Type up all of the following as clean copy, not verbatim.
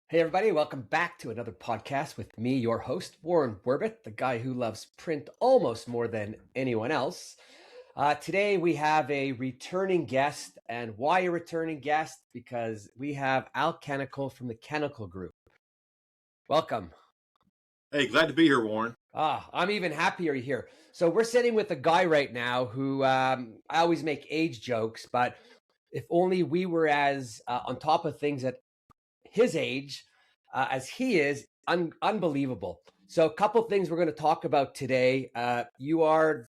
Hey, everybody, welcome back to another podcast with me, your host, Warren Werbit, the guy who loves print almost more than anyone else. Today, we have a returning guest. And why a returning guest? Because we have Al Kennickell from the Kennickell Group. Welcome. Hey, glad to be here, Warren. I'm even happier you're here. So we're sitting with a guy right now who I always make age jokes, but if only we were as on top of things at his age as he is, unbelievable. So a couple things we're going to talk about today. You are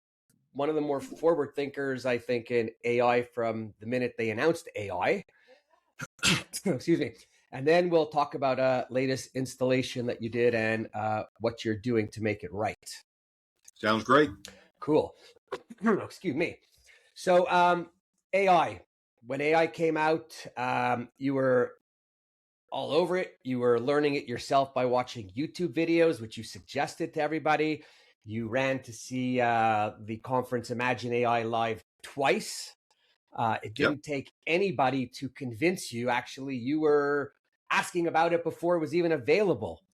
one of the more forward thinkers, I think, in AI from the minute they announced AI. Excuse me. And then we'll talk about a latest installation that you did and what you're doing to make it right. Sounds great. Cool. Excuse me. So AI, when AI came out, you were all over it. You were learning it yourself by watching YouTube videos, which you suggested to everybody. You ran to see the conference Imagine AI live twice. It didn't take anybody to convince you. Actually, you were asking about it before it was even available.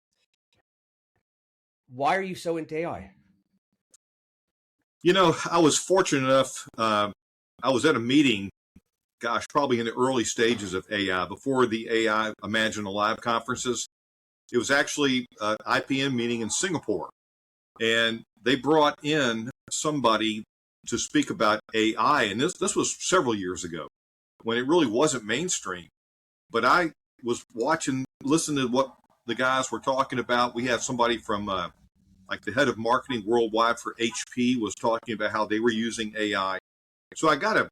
Why are you so into AI? You know, I was fortunate enough, I was at a meeting, probably in the early stages of AI, before the AI Imagine Alive conferences. It was actually an IPM meeting in Singapore. And they brought in somebody to speak about AI. And this was several years ago when it really wasn't mainstream. But I was listening to what the guys were talking about. We had somebody from like the head of marketing worldwide for HP was talking about how they were using AI. So I got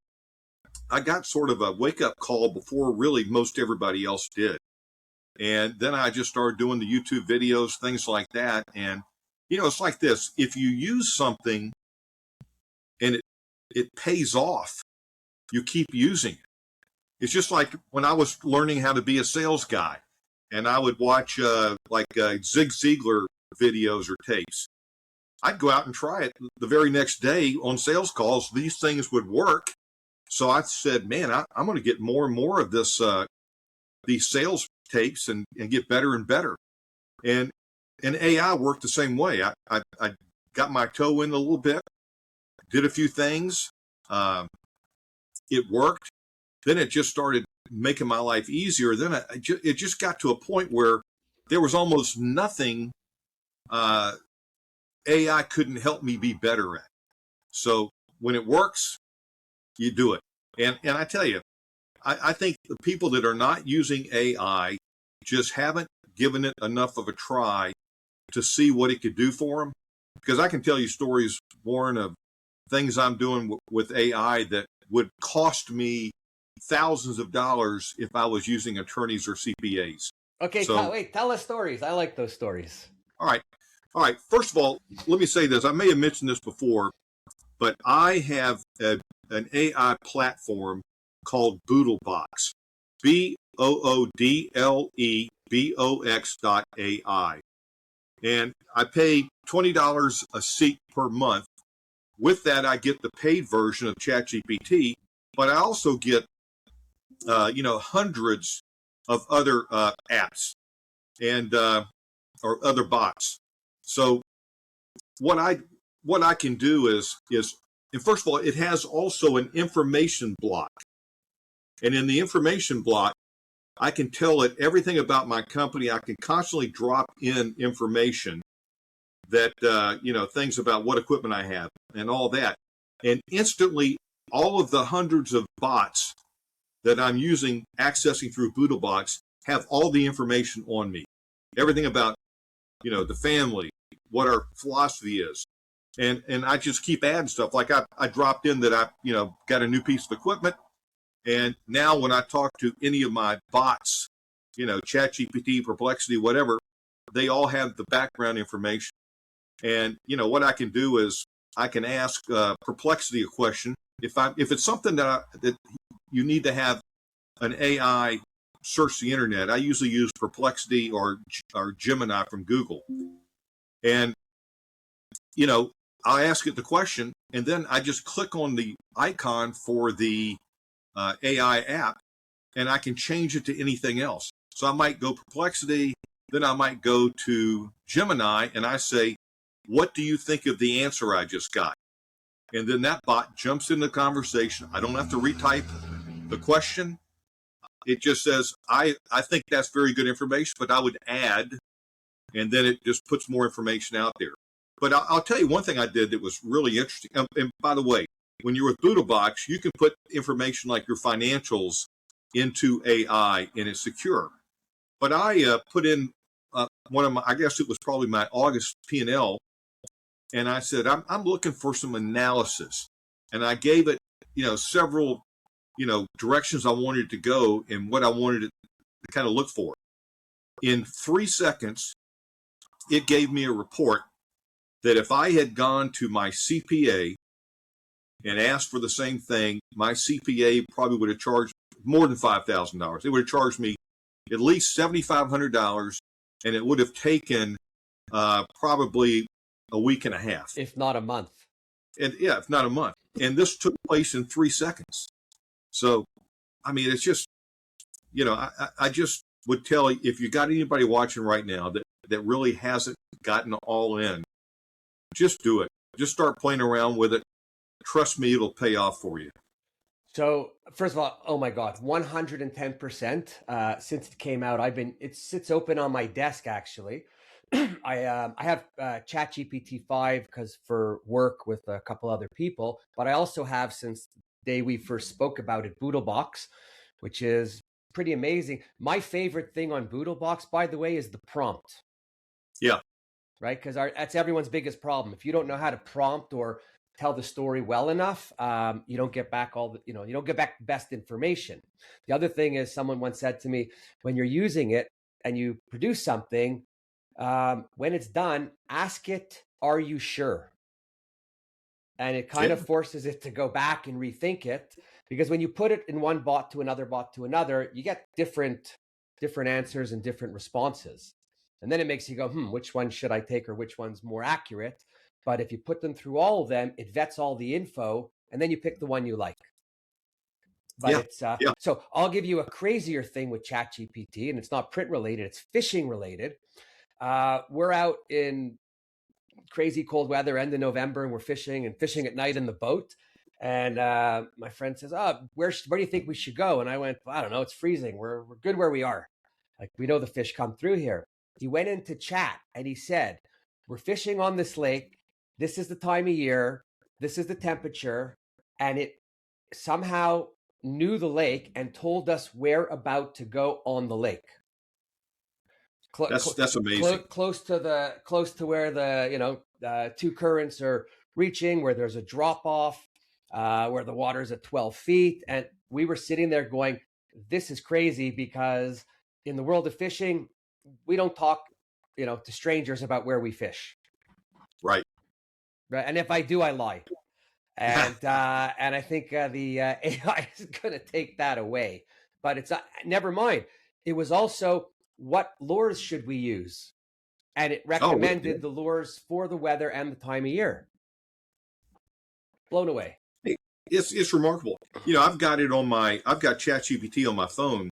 sort of a wake-up call before really most everybody else did. And then I just started doing the YouTube videos, things like that. And, you know, it's like this. If you use something and it pays off, you keep using it. It's just like when I was learning how to be a sales guy, and I would watch Zig Ziglar videos or tapes. I'd go out and try it the very next day on sales calls. These things would work. So I said, man, I'm going to get more and more of these sales tapes and get better and better. And AI worked the same way. I got my toe in a little bit, did a few things. It worked. Then it just started making my life easier. Then it just got to a point where there was almost nothing AI couldn't help me be better at. So when it works, you do it. And I tell you, I think the people that are not using AI just haven't given it enough of a try to see what it could do for them. Because I can tell you stories, Warren, of things I'm doing with AI that would cost me thousands of dollars if I was using attorneys or CPAs. Okay, tell us stories. I like those stories. All right. First of all, let me say this. I may have mentioned this before, but I have an AI platform called Boodlebox, BOODLEBOX.ai. And I pay $20 a seat per month. With that, I get the paid version of ChatGPT, but I also get, hundreds of other apps and or other bots. So what I can do is, and first of all, it has also an information block. And in the information block, I can tell it everything about my company. I can constantly drop in information that, things about what equipment I have and all that. And instantly, all of the hundreds of bots that I'm accessing through Boodlebox have all the information on me. Everything about, the family, what our philosophy is. And I just keep adding stuff. Like I dropped in that I, got a new piece of equipment. And now when I talk to any of my bots, ChatGPT, Perplexity, whatever, they all have the background information. And, what I can do is I can ask Perplexity a question. If it's something that you need to have an AI search the internet, I usually use Perplexity or Gemini from Google. And, I'll ask it the question, and then I just click on the icon for the AI app, and I can change it to anything else. So I might go Perplexity, then I might go to Gemini, and I say, what do you think of the answer I just got? And then that bot jumps in the conversation. I don't have to retype the question. It just says, I think that's very good information, but I would add, and then it just puts more information out there. But I'll tell you one thing I did that was really interesting. And by the way, when you're with BoodleBox, you can put information like your financials into AI and it's secure. But I put in one of my, I guess it was probably my August P&L, and I said, I'm looking for some analysis. And I gave it, several, directions I wanted to go and what I wanted it to kind of look for. In 3 seconds, it gave me a report that if I had gone to my CPA and asked for the same thing, my CPA probably would have charged more than $5,000. It would have charged me at least $7,500, and it would have taken probably a week and a half, if not a month. And yeah, if not a month. And this took place in 3 seconds. So, I mean, it's just, I just would tell you, if you got anybody watching right now that really hasn't gotten all in, just do it. Just start playing around with it. Trust me, it'll pay off for you. So first of all, oh my God, 110%. Since it came out, it sits open on my desk actually. I have ChatGPT 5 because for work with a couple other people, but I also have, since the day we first spoke about it, BoodleBox, which is pretty amazing. My favorite thing on BoodleBox, by the way, is the prompt. Yeah. Right? Because that's everyone's biggest problem. If you don't know how to prompt or tell the story well enough, you don't get back you don't get back best information. The other thing is, someone once said to me, when you're using it and you produce something, when it's done, ask it, are you sure? And it kind of forces it to go back and rethink it, because when you put it in one bot to another, you get different answers and different responses. And then it makes you go, which one should I take, or which one's more accurate? But if you put them through all of them, it vets all the info, and then you pick the one you like. But So I'll give you a crazier thing with ChatGPT, and it's not print related, it's fishing related. We're out in crazy cold weather, end of November, and we're fishing at night in the boat. And my friend says, where do you think we should go? And I went, I don't know, it's freezing. We're good where we are. Like, we know the fish come through here. He went into chat and he said, we're fishing on this lake. This is the time of year. This is the temperature. And it somehow knew the lake and told us where about to go on the lake. That's amazing. Close to where the two currents are reaching, where there's a drop off, where the water's at 12 feet. And we were sitting there going, this is crazy, because in the world of fishing, we don't talk, to strangers about where we fish. Right. And if I do, I lie. And and I think the AI is going to take that away. But it's never mind. It was also, what lures should we use? And it recommended the lures for the weather and the time of year. Blown away. It's remarkable. I've got ChatGPT on my phone,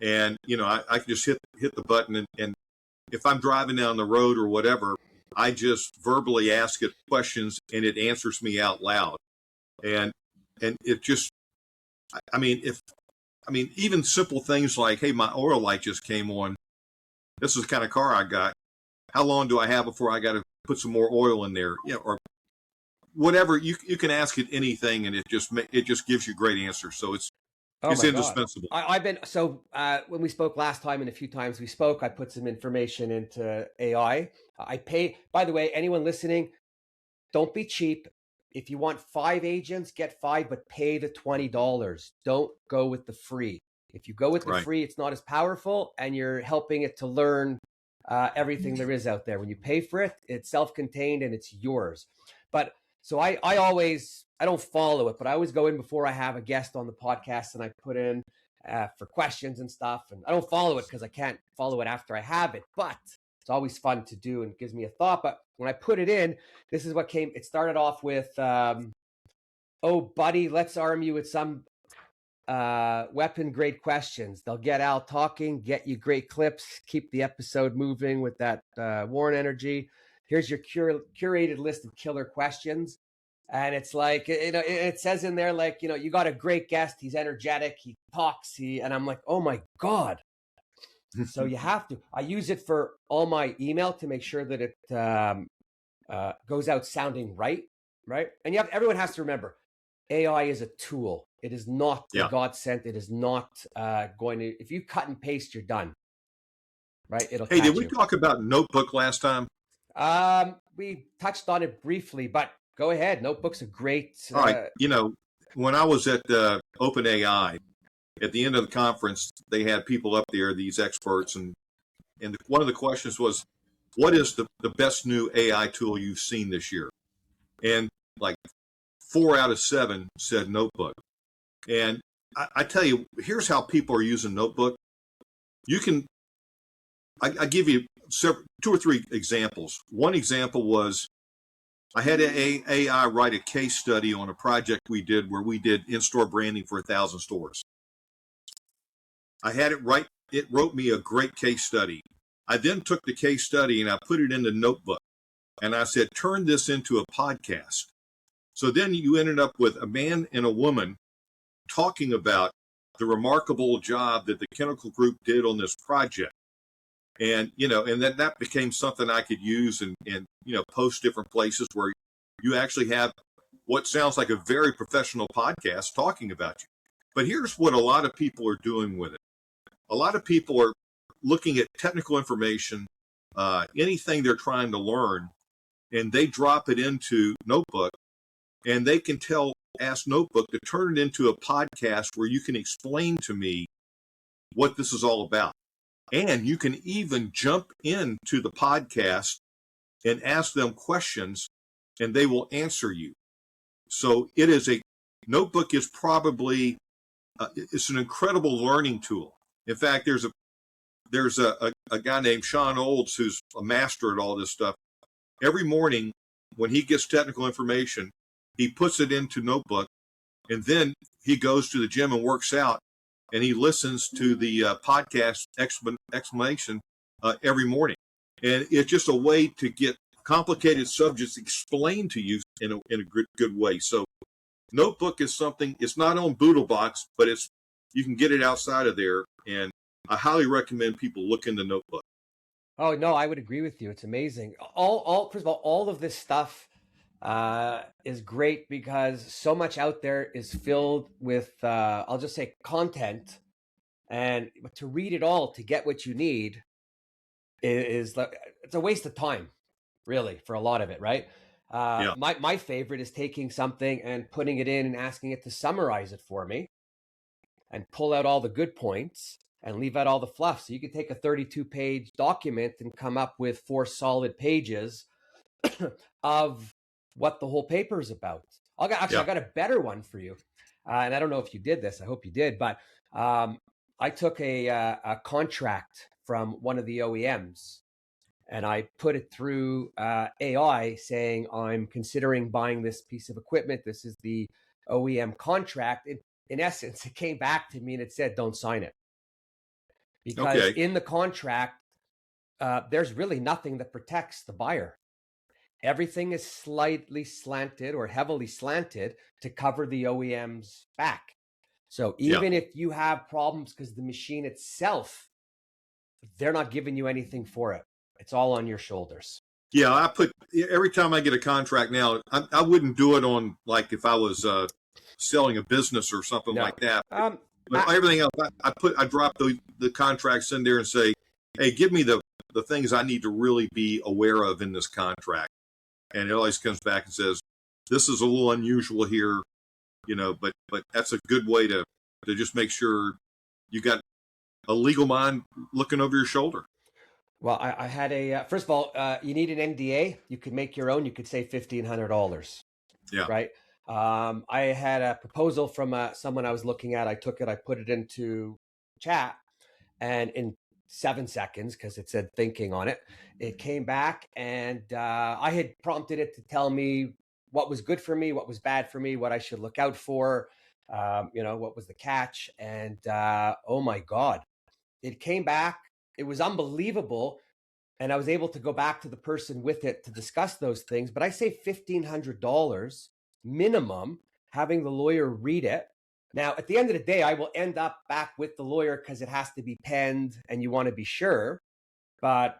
and I can just hit the button, and if I'm driving down the road or whatever, I just verbally ask it questions and it answers me out loud. And it just, even simple things like, hey, my oil light just came on. This is the kind of car I got. How long do I have before I got to put some more oil in there? Or whatever. You can ask it anything, and it just gives you great answers. So it's indispensable. When we spoke last time, and a few times we spoke, I put some information into AI. I pay. By the way, anyone listening, don't be cheap. If you want 5 agents, get 5, but pay the $20. Don't go with the free. If you go with the free, it's not as powerful, and you're helping it to learn everything there is out there. When you pay for it, it's self-contained and it's yours. But so I don't follow it, but I always go in before I have a guest on the podcast, and I put in for questions and stuff. And I don't follow it because I can't follow it after I have it, but it's always fun to do and gives me a thought. But when I put it in, this is what came. It started off with, oh, buddy, let's arm you with some weapon grade questions. They'll get Al talking, get you great clips, keep the episode moving with that Warren energy. Here's your curated list of killer questions. And it's like, it says in there, like, you got a great guest. He's energetic. He talks. And I'm like, oh my God. So you have to. I use it for all my email to make sure that it goes out sounding right. And everyone has to remember, AI is a tool. It is not the God sent. It is not going to. If you cut and paste, you're done. Right? It'll. Hey, did we talk about Notebook last time? We touched on it briefly, but go ahead. Notebook's a great. All right. When I was at OpenAI, at the end of the conference, they had people up there, these experts, and one of the questions was, what is the best new AI tool you've seen this year? And like 4 out of 7 said Notebook. And I tell you, here's how people are using Notebook. I give you 2 or 3 examples. One example was, I had AI write a case study on a project we did where we did in-store branding for 1,000 stores. I had it write. It wrote me a great case study. I then took the case study and I put it in the Notebook. And I said, turn this into a podcast. So then you ended up with a man and a woman talking about the remarkable job that the Kennickell group did on this project. And, and then that became something I could use and post different places where you actually have what sounds like a very professional podcast talking about you. But here's what a lot of people are doing with it. A lot of people are looking at technical information, anything they're trying to learn, and they drop it into Notebook, and they can ask Notebook to turn it into a podcast where you can explain to me what this is all about. And you can even jump into the podcast and ask them questions, and they will answer you. So Notebook is probably, it's an incredible learning tool. In fact, there's a guy named Sean Olds who's a master at all this stuff. Every morning when he gets technical information, he puts it into Notebook, and then he goes to the gym and works out, and he listens to the podcast explanation every morning. And it's just a way to get complicated subjects explained to you in a good way. So Notebook is something, it's not on Boodlebox, but you can get it outside of there. And I highly recommend people look into Notebook. Oh, no, I would agree with you. It's amazing. First of all of this stuff is great because so much out there is filled with, I'll just say, content. And to read it all, to get what you need, it's a waste of time, really, for a lot of it, right? My favorite is taking something and putting it in and asking it to summarize it for me and pull out all the good points and leave out all the fluff. So you could take a 32-page document and come up with 4 solid pages of what the whole paper is about. I got a better one for you. And I don't know if you did this. I hope you did. But I took a contract from one of the OEMs and I put it through AI saying, I'm considering buying this piece of equipment. This is the OEM contract. In essence, it came back to me and it said, don't sign it. Because in the contract, there's really nothing that protects the buyer. Everything is slightly slanted or heavily slanted to cover the OEM's back. So even if you have problems because the machine itself, they're not giving you anything for it. It's all on your shoulders. Yeah, every time I get a contract now, I wouldn't do it on, like, if I was selling a business or something like that. But everything else, I drop the contracts in there and say, hey, give me the things I need to really be aware of in this contract. And it always comes back and says, this is a little unusual here, but that's a good way to just make sure you got a legal mind looking over your shoulder. Well, I had first of all, you need an NDA. You could make your own. You could say $1,500. Yeah. Right. I had a proposal from someone I was looking at. I took it, I put it into chat, and in 7 seconds, because it said thinking on it, it came back, and I had prompted it to tell me what was good for me, what was bad for me, what I should look out for. What was the catch? And oh my God, it came back. It was unbelievable. And I was able to go back to the person with it to discuss those things. But I say $1,500 minimum, having the lawyer read it. Now, at the end of the day, I will end up back with the lawyer because it has to be penned and you want to be sure. But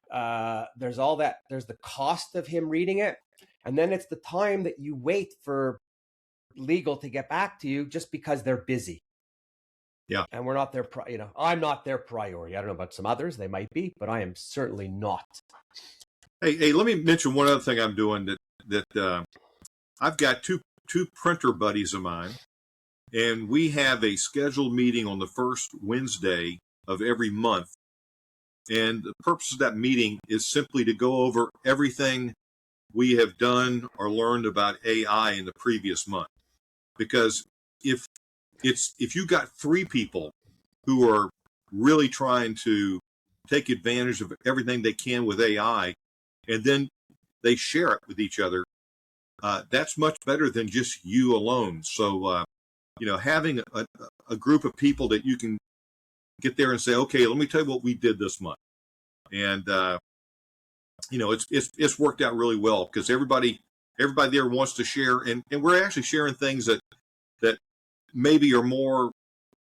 there's all that. There's the cost of him reading it. And then it's the time that you wait for legal to get back to you just because they're busy. Yeah. And we're not their, I'm not their priority. I don't know about some others. They might be, but I am certainly not. Hey, let me mention one other thing I'm doing that I've got two printer buddies of mine, and we have a scheduled meeting on the first Wednesday of every month. And the purpose of that meeting is simply to go over everything we have done or learned about AI in the previous month. Because if you got three people who are really trying to take advantage of everything they can with AI, and then they share it with each other, that's much better than just you alone. So, having a group of people that you can get there and say, okay, let me tell you what we did this month. And, it's worked out really well because everybody there wants to share, and we're actually sharing things that maybe are more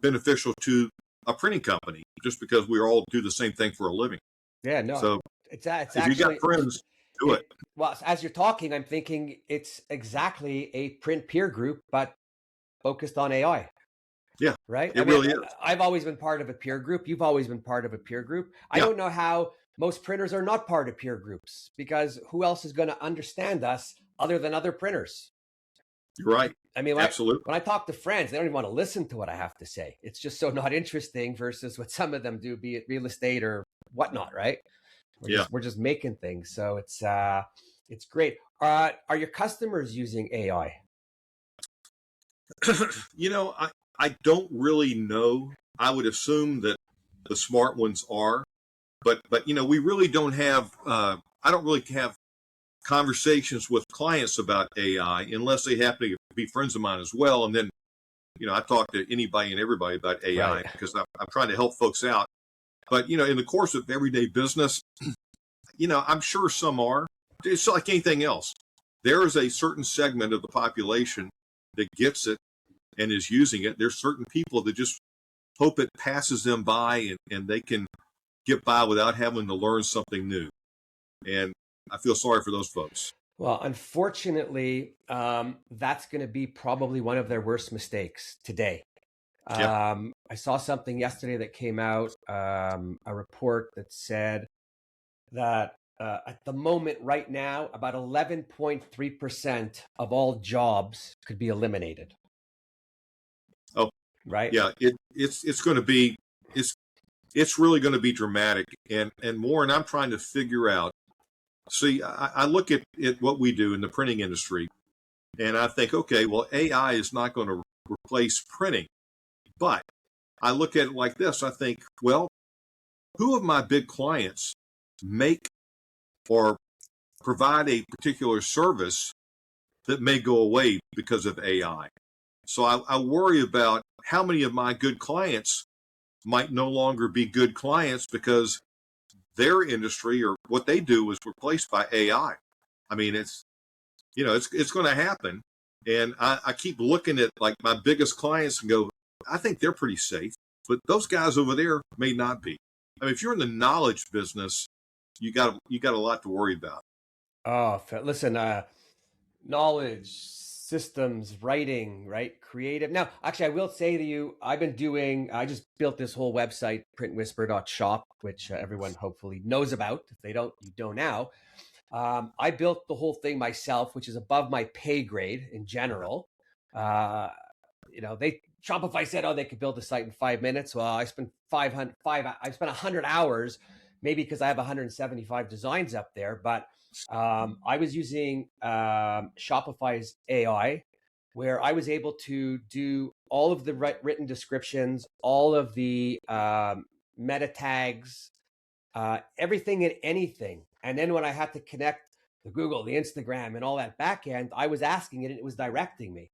beneficial to a printing company just because we all do the same thing for a living. Yeah, no. So it's if actually, you got friends, do it. Well, as you're talking, I'm thinking it's exactly a print peer group, but focused on AI. Yeah, right. It really is. I've always been part of a peer group. You've always been part of a peer group. I Yeah. don't know how most printers are not part of peer groups because who else is going to understand us other than other printers? You're right. I mean, absolutely. When I talk to friends, they don't even want to listen to what I have to say. It's just so not interesting versus what some of them do, be it real estate or whatnot, right? We're just making things. So it's great. Are your customers using AI? I don't really know. I would assume that the smart ones are, but we really don't have. I don't really have conversations with clients about AI unless they happen to be friends of mine as well. And then, I talk to anybody and everybody about AI because I'm trying to help folks out. But, in the course of everyday business, I'm sure some are. It's like anything else. There is a certain segment of the population that gets it and is using it. There's certain people that just hope it passes them by and they can get by without having to learn something new. And I feel sorry for those folks. Well, unfortunately, that's going to be probably one of their worst mistakes today. Yeah. I saw something yesterday that came out, a report that said that at the moment right now, about 11.3% of all jobs could be eliminated. Oh, right. Yeah. It's going to be, it's really going to be dramatic. And Warren, I'm trying to figure out, see, I look at what we do in the printing industry and I think, okay, well, AI is not going to replace printing. But I look at it like this. I think, well, who of my big clients make or provide a particular service that may go away because of AI? So I worry about how many of my good clients might no longer be good clients because their industry or what they do is replaced by AI. I mean, it's going to happen. And I keep looking at like my biggest clients and go, I think they're pretty safe, but those guys over there may not be. I mean, if you're in the knowledge business, you got a lot to worry about. Oh, listen, knowledge, systems, writing, right? Creative. Now, actually, I will say to you, I just built this whole website, printwhisper.shop, which everyone hopefully knows about. If they don't, you don't now. I built the whole thing myself, which is above my pay grade in general. Shopify said, they could build a site in 5 minutes. Well, I spent I spent 100 hours, maybe because I have 175 designs up there, but I was using Shopify's AI, where I was able to do all of the written descriptions, all of the meta tags, everything and anything. And then when I had to connect the Google, the Instagram, and all that back end, I was asking it and it was directing me.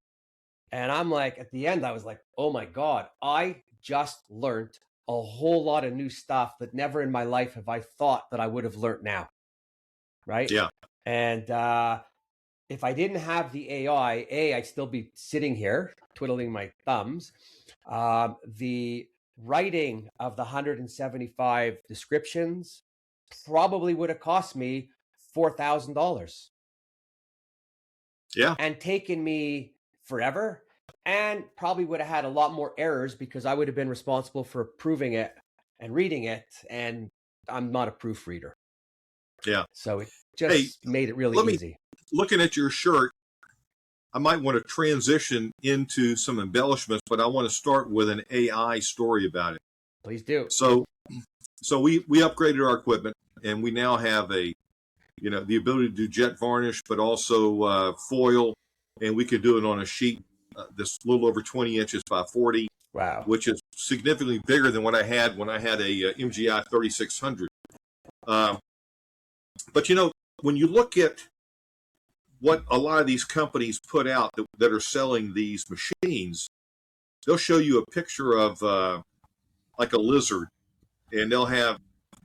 And I'm like, at the end, I was like, oh my God, I just learned a whole lot of new stuff that never in my life have I thought that I would have learned now. Right. Yeah. And if I didn't have the AI, I'd still be sitting here twiddling my thumbs. The writing of the 175 descriptions probably would have cost me $4,000 Yeah. and taken me forever, and probably would have had a lot more errors because I would have been responsible for proving it and reading it. And I'm not a proofreader. Yeah. So it Hey, just made it really let me, easy. looking at your shirt, I might want to transition into some embellishments, but I want to start with an AI story about it. Please do. So, we upgraded our equipment, and we now have the ability to do jet varnish, but also foil, and we could do it on a sheet that's a little over 20 inches by 40, Wow. which is significantly bigger than what I had when I had a MGI 3600. But when you look at what a lot of these companies put out that are selling these machines, they'll show you a picture of like a lizard, and they'll have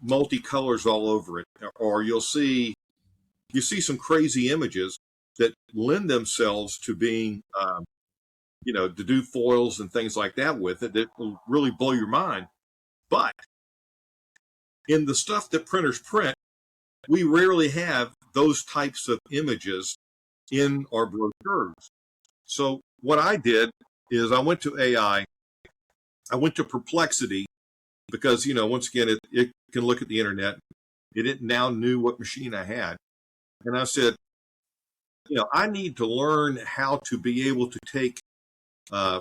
multicolors all over it, or you see some crazy images that lend themselves to being to do foils and things like that with it that will really blow your mind. But in the stuff that printers print, we rarely have those types of images in our brochures. So what I did is I went to AI, I went to Perplexity, because once again it can look at the internet. It now knew what machine I had, and I said, I need to learn how to be able to take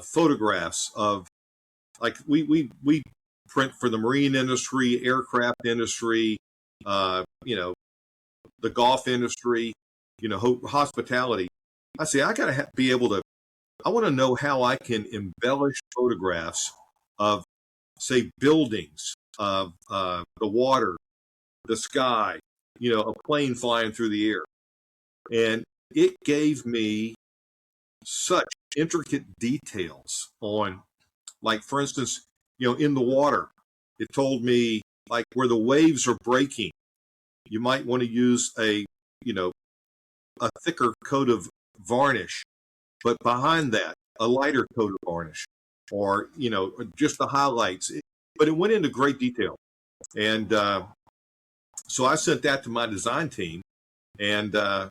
photographs of, like, we print for the marine industry, aircraft industry, the golf industry, hospitality. I say I got to be able to. I want to know how I can embellish photographs of, say, buildings, of the water, the sky, a plane flying through the air. And it gave me such intricate details on, like, for instance, in the water, it told me, like, where the waves are breaking, you might want to use a thicker coat of varnish, but behind that, a lighter coat of varnish, or, just the highlights. But it went into great detail. And so I sent that to my design team, and I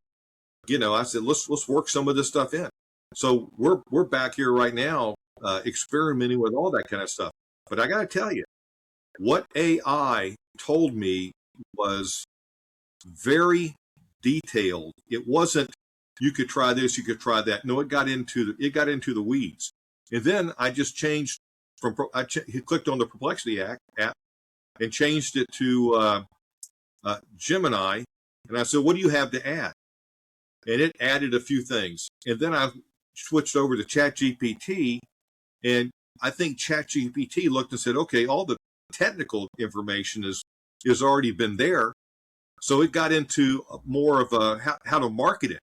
said, let's work some of this stuff in. So we're back here right now, experimenting with all that kind of stuff. But I got to tell you, what AI told me was very detailed. It wasn't, you could try this, you could try that. No, it got into the weeds. And then I just changed clicked on the Perplexity app and changed it to Gemini, and I said, what do you have to add? And it added a few things. And then I switched over to ChatGPT, and I think ChatGPT looked and said, okay, all the technical information is already been there. So it got into more of how to market it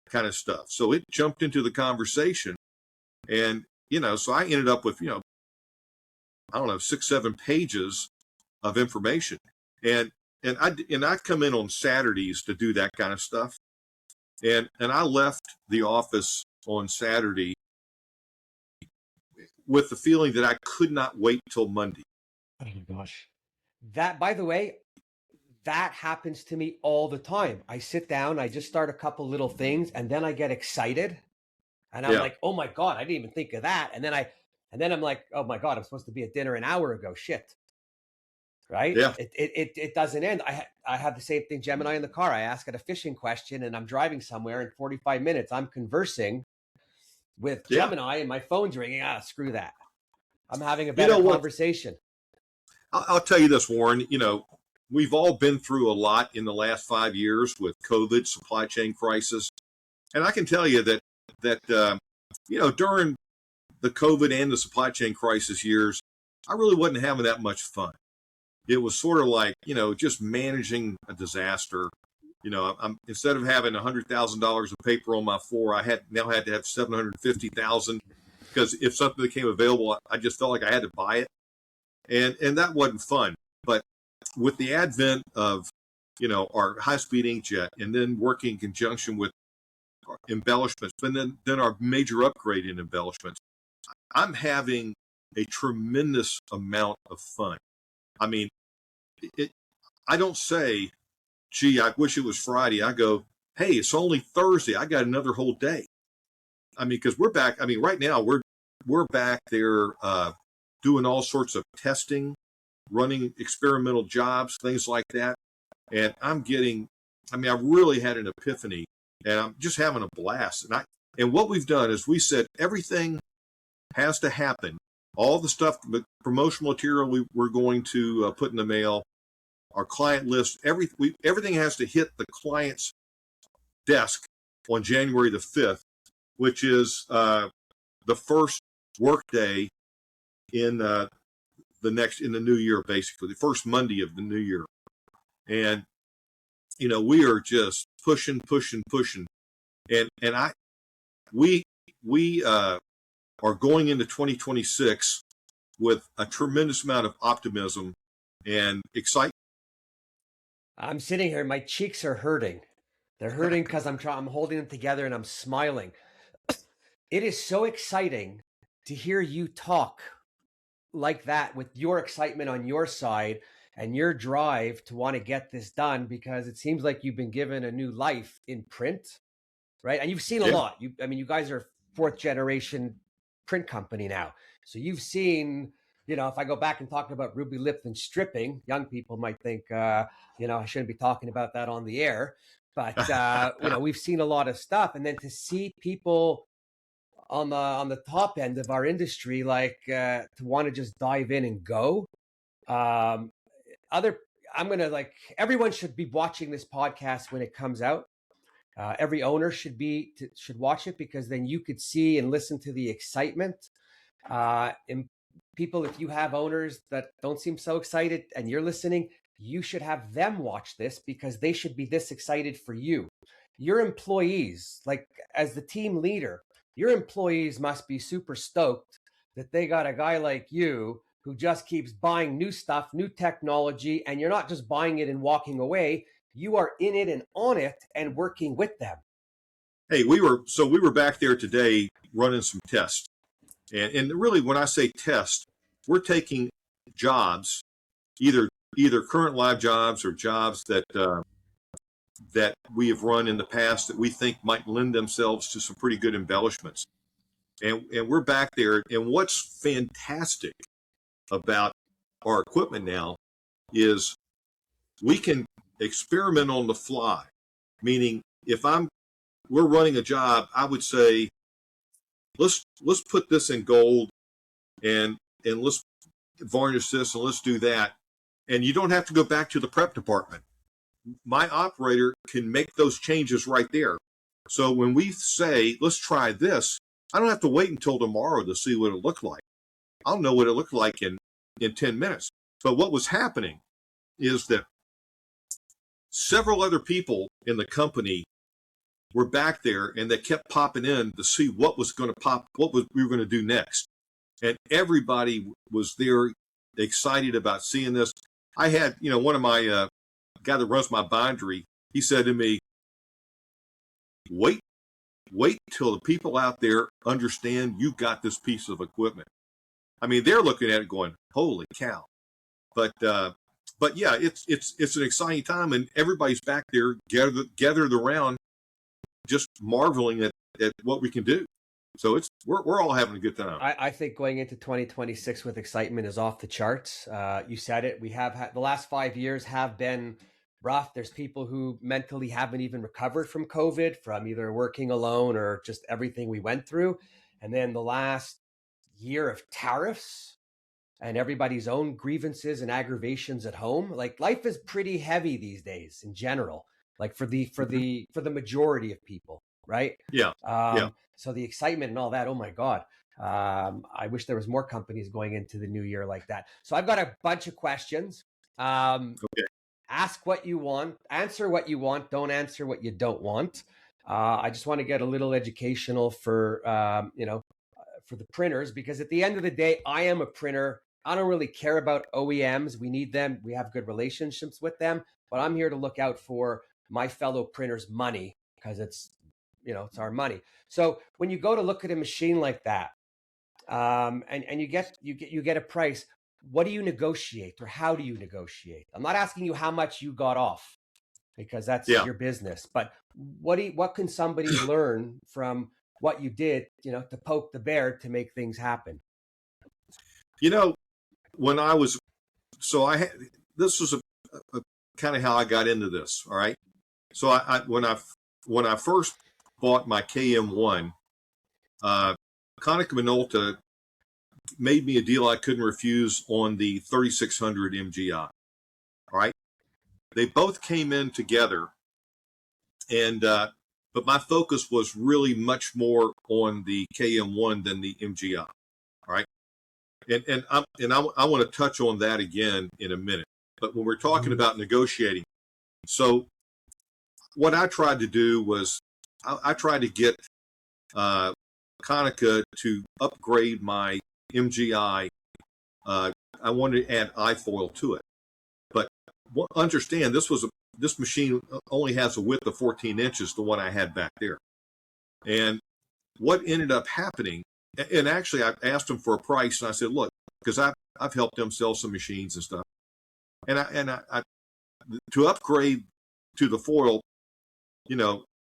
kind of stuff. So it jumped into the conversation, and so I ended up with I don't know, 6-7 pages of information, and I come in on Saturdays to do that kind of stuff, and I left the office on Saturday with the feeling that I could not wait till Monday. Oh my gosh. That, by the way, that happens to me all the time. I sit down, I just start a couple little things, and then I get excited, and I'm like, oh my God, I didn't even think of that. And then I'm like, oh my God, I'm supposed to be at dinner an hour ago. Shit. Right? Yeah. It doesn't end. I have the same thing, Gemini, in the car. I ask it a fishing question, and I'm driving somewhere in 45 minutes. I'm conversing with Gemini, and my phone's ringing. Screw that. I'm having a better conversation. I'll tell you this, Warren. We've all been through a lot in the last 5 years with COVID, supply chain crisis, and I can tell you that during the COVID and the supply chain crisis years, I really wasn't having that much fun. It was sort of like, just managing a disaster. I'm instead of having $100,000 of paper on my floor, I now had to have 750,000 because if something became available, I just felt like I had to buy it, and that wasn't fun. But with the advent of our high-speed inkjet, and then working in conjunction with embellishments, but then our major upgrade in embellishments, I'm having a tremendous amount of fun. I mean, I don't say, gee, I wish it was Friday. I go, hey, it's only Thursday. I got another whole day. I mean, because we're back. I mean, right now we're back there doing all sorts of testing, running experimental jobs, things like that. And I've really had an epiphany, and I'm just having a blast. And what we've done is we said everything has to happen. All the stuff, the promotional material we're going to put in the mail, our client list, everything has to hit the client's desk on January the 5th, which is the first work day in the new year, basically the first Monday of the new year. And we are just pushing, and we are going into 2026 with a tremendous amount of optimism and excitement. I'm sitting here, my cheeks are hurting. They're hurting because I'm holding them together and I'm smiling. It is so exciting to hear you talk like that with your excitement on your side and your drive to want to get this done, because it seems like you've been given a new life in print, right? And you've seen a lot. You guys are fourth generation print company now. So you've seen, if I go back and talk about Ruby Lipton stripping, young people might think, I shouldn't be talking about that on the air. But, we've seen a lot of stuff. And then to see people on the top end of our industry, to want to just dive in and go. Everyone should be watching this podcast when it comes out. Every owner should watch it, because then you could see and listen to the excitement. And people, if you have owners that don't seem so excited and you're listening, you should have them watch this, because they should be this excited for you. Your employees, as the team leader, your employees must be super stoked that they got a guy like you who just keeps buying new stuff, new technology, and you're not just buying it and walking away. You are in it and on it and working with them. Hey, we were back there today running some tests. And really, when I say test, we're taking jobs, either current live jobs or jobs that we have run in the past that we think might lend themselves to some pretty good embellishments. And we're back there. And what's fantastic about our equipment now is we can experiment on the fly. Meaning, if we're running a job, I would say, let's put this in gold, and let's varnish this, and let's do that. And you don't have to go back to the prep department. My operator can make those changes right there. So when we say, let's try this, I don't have to wait until tomorrow to see what it looked like. I'll know what it looked like in 10 minutes. But what was happening is that several other people in the company were back there, and they kept popping in to see what was going to pop, we were going to do next. And everybody was there excited about seeing this. I had, one of my guy that runs my bindery, he said to me, wait till the people out there understand you got this piece of equipment. I mean, they're looking at it going, holy cow. But yeah, it's an exciting time, and everybody's back there gathered around, just marveling at what we can do. So we're all having a good time. I think going into 2026 with excitement is off the charts. You said it. We have had the last 5 years have been rough. There's people who mentally haven't even recovered from COVID, from either working alone or just everything we went through. And then the last year of tariffs and everybody's own grievances and aggravations at home. Life is pretty heavy these days in general, for the majority of people, right? Yeah. So the excitement and all that, oh my God. I wish there was more companies going into the new year like that. So I've got a bunch of questions. Okay. ask what you want, answer what you want, don't answer what you don't want. I just want to get a little educational for, for the printers, because at the end of the day, I am a printer. I don't really care about OEMs. We need them. We have good relationships with them, but I'm here to look out for my fellow printers' money, because it's our money. So when you go to look at a machine like that, and you get a price, what do you negotiate, or how do you negotiate? I'm not asking you how much you got off, because that's Yeah. your business, but what can somebody learn from what you did, to poke the bear to make things happen? When I was, so I had, this was a kind of how I got into this. All right. So when I first bought my KM1, Konica Minolta made me a deal I couldn't refuse on the 3600 MGI. All right. They both came in together, and but my focus was really much more on the KM1 than the MGI. All right. And I want to touch on that again in a minute. But when we're talking about negotiating, so what I tried to do was I tried to get Konica to upgrade my MGI. I wanted to add iFoil to it, but understand this machine only has a width of 14 inches, the one I had back there. And what ended up happening, and actually I asked them for a price, and I said, look, because I've helped them sell some machines and stuff, and I to upgrade to the foil,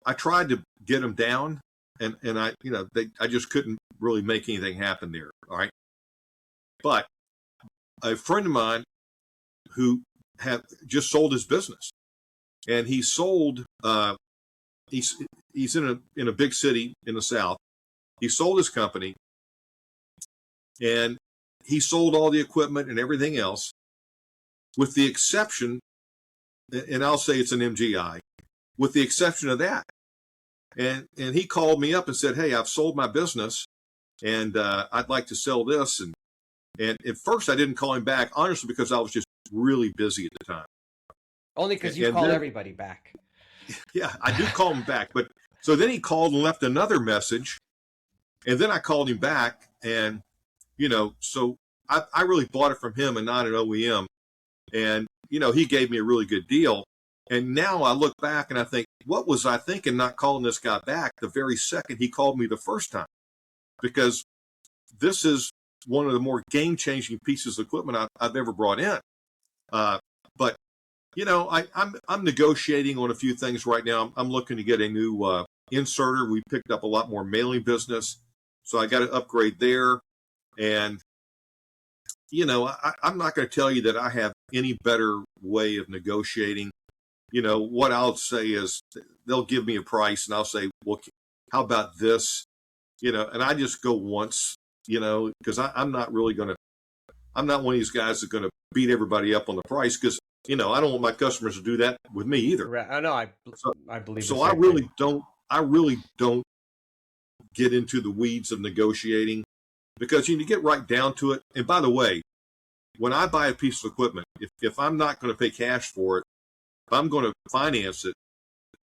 I tried to get them down, and I just couldn't really make anything happen there. All right, but a friend of mine who had just sold his business, and he sold he's in a big city in the South. He sold his company, and he sold all the equipment and everything else, with the exception, and I'll say it's an MGI, with the exception of that. And he called me up and said, hey, I've sold my business, and I'd like to sell this. And at first I didn't call him back, honestly, because I was just really busy at the time. Only because you call everybody back. Yeah, I do call him back. But so then he called and left another message, and then I called him back, and so I really bought it from him and not an OEM. And, he gave me a really good deal. And now I look back and I think, what was I thinking not calling this guy back the very second he called me the first time? Because this is one of the more game-changing pieces of equipment I've ever brought in. But, I'm negotiating on a few things right now. I'm looking to get a new inserter. We picked up a lot more mailing business, so I got to upgrade there. And, I'm not going to tell you that I have any better way of negotiating. What I'll say is they'll give me a price, and I'll say, well, how about this? And I just go once, because I'm not really going to, I'm not one of these guys that's going to beat everybody up on the price, because, I don't want my customers to do that with me either. Right. I know. I believe so. I really don't get into the weeds of negotiating, because you get right down to it. And by the way, when I buy a piece of equipment, if I'm not going to pay cash for it, if I'm going to finance it,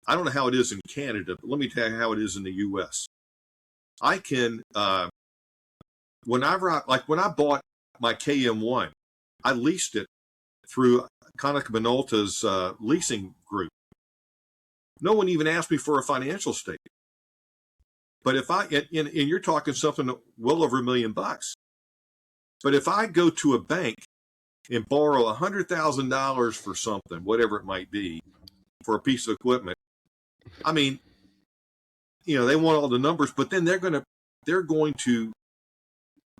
I don't know how it is in Canada, but let me tell you how it is in the U.S. I can, when I bought my KM1, I leased it through Konica Minolta's leasing group. No one even asked me for a financial statement. But if and you're talking something well over $1 million. But if I go to a bank and borrow $100,000 for something, whatever it might be, for a piece of equipment, I mean, they want all the numbers, but then they're going to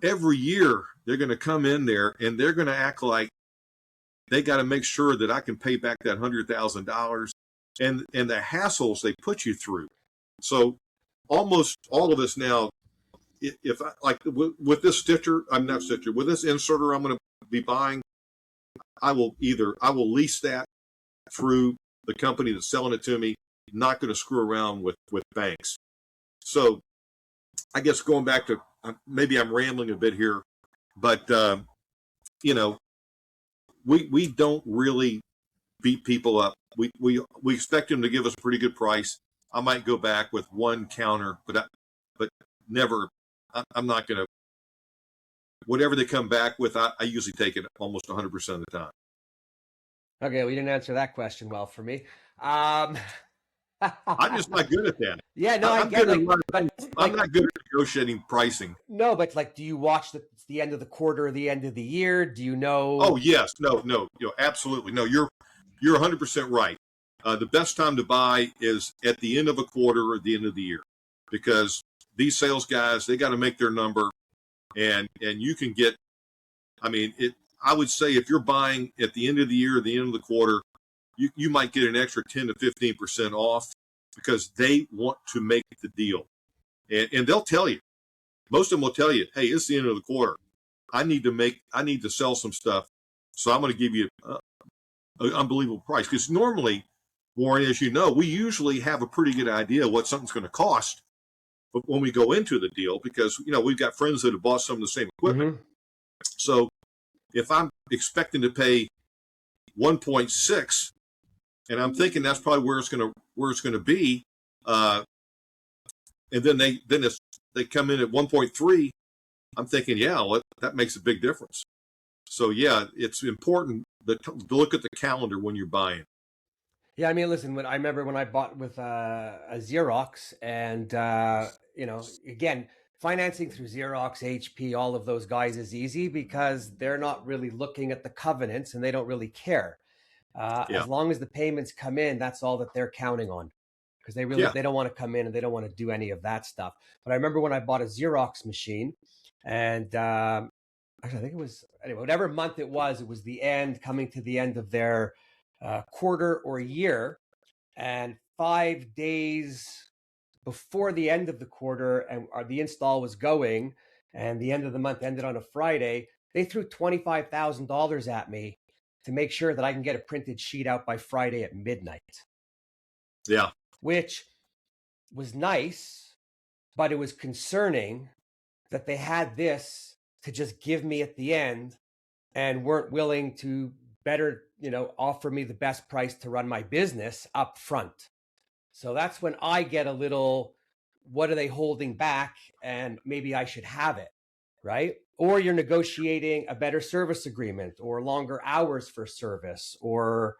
every year they're going to come in there and they're going to act like they got to make sure that I can pay back that $100,000 and the hassles they put you through. So almost all of us now, if I like with this with this inserter I'm going to be buying, I will lease that through the company that's selling it to me. Not going to screw around with banks. So I guess going back to, maybe I'm rambling a bit here, but we don't really beat people up. We expect them to give us a pretty good price. I might go back with one counter, but never. I'm not going to. Whatever they come back with, I usually take it almost 100% of the time. Okay, well, you didn't answer that question well for me. I'm just not good at that. Yeah, no, I'm get good like, at, I'm not good at negotiating pricing. No, but like, do you watch the end of the quarter or the end of the year? Do you know? Oh yes, no, absolutely no. You're 100% right. The best time to buy is at the end of a quarter or the end of the year, because these sales guys, they got to make their number, and you can get. I mean, I would say if you're buying at the end of the year or the end of the quarter, you might get an extra 10 to 15% off because they want to make the deal, and they'll tell you. Most of them will tell you, "Hey, it's the end of the quarter. I need to sell some stuff, so I'm going to give you an unbelievable price." Because normally, Warren, as you know, we usually have a pretty good idea what something's going to cost when we go into the deal, because we've got friends that have bought some of the same equipment. Mm-hmm. So if I'm expecting to pay 1.6, and I'm thinking that's probably where it's going to be, and then they come in at 1.3. I'm thinking, yeah, that makes a big difference. So yeah, it's important to look at the calendar when you're buying. Yeah, I mean, listen, I remember when I bought with a Xerox, and again, financing through Xerox, HP, all of those guys is easy because they're not really looking at the covenants and they don't really care. As long as the payments come in, that's all that they're counting on, because they don't want to come in and they don't want to do any of that stuff. But I remember when I bought a Xerox machine, and actually I think it was, anyway, whatever month it was coming to the end of their quarter or year, and 5 days before the end of the quarter and the install was going, and the end of the month ended on a Friday, they threw $25,000 at me to make sure that I can get a printed sheet out by Friday at midnight. Yeah. Which was nice, but it was concerning that they had this to just give me at the end and weren't willing to better, offer me the best price to run my business up front. So that's when I get a little, what are they holding back? And maybe I should have it, right? Or you're negotiating a better service agreement or longer hours for service, or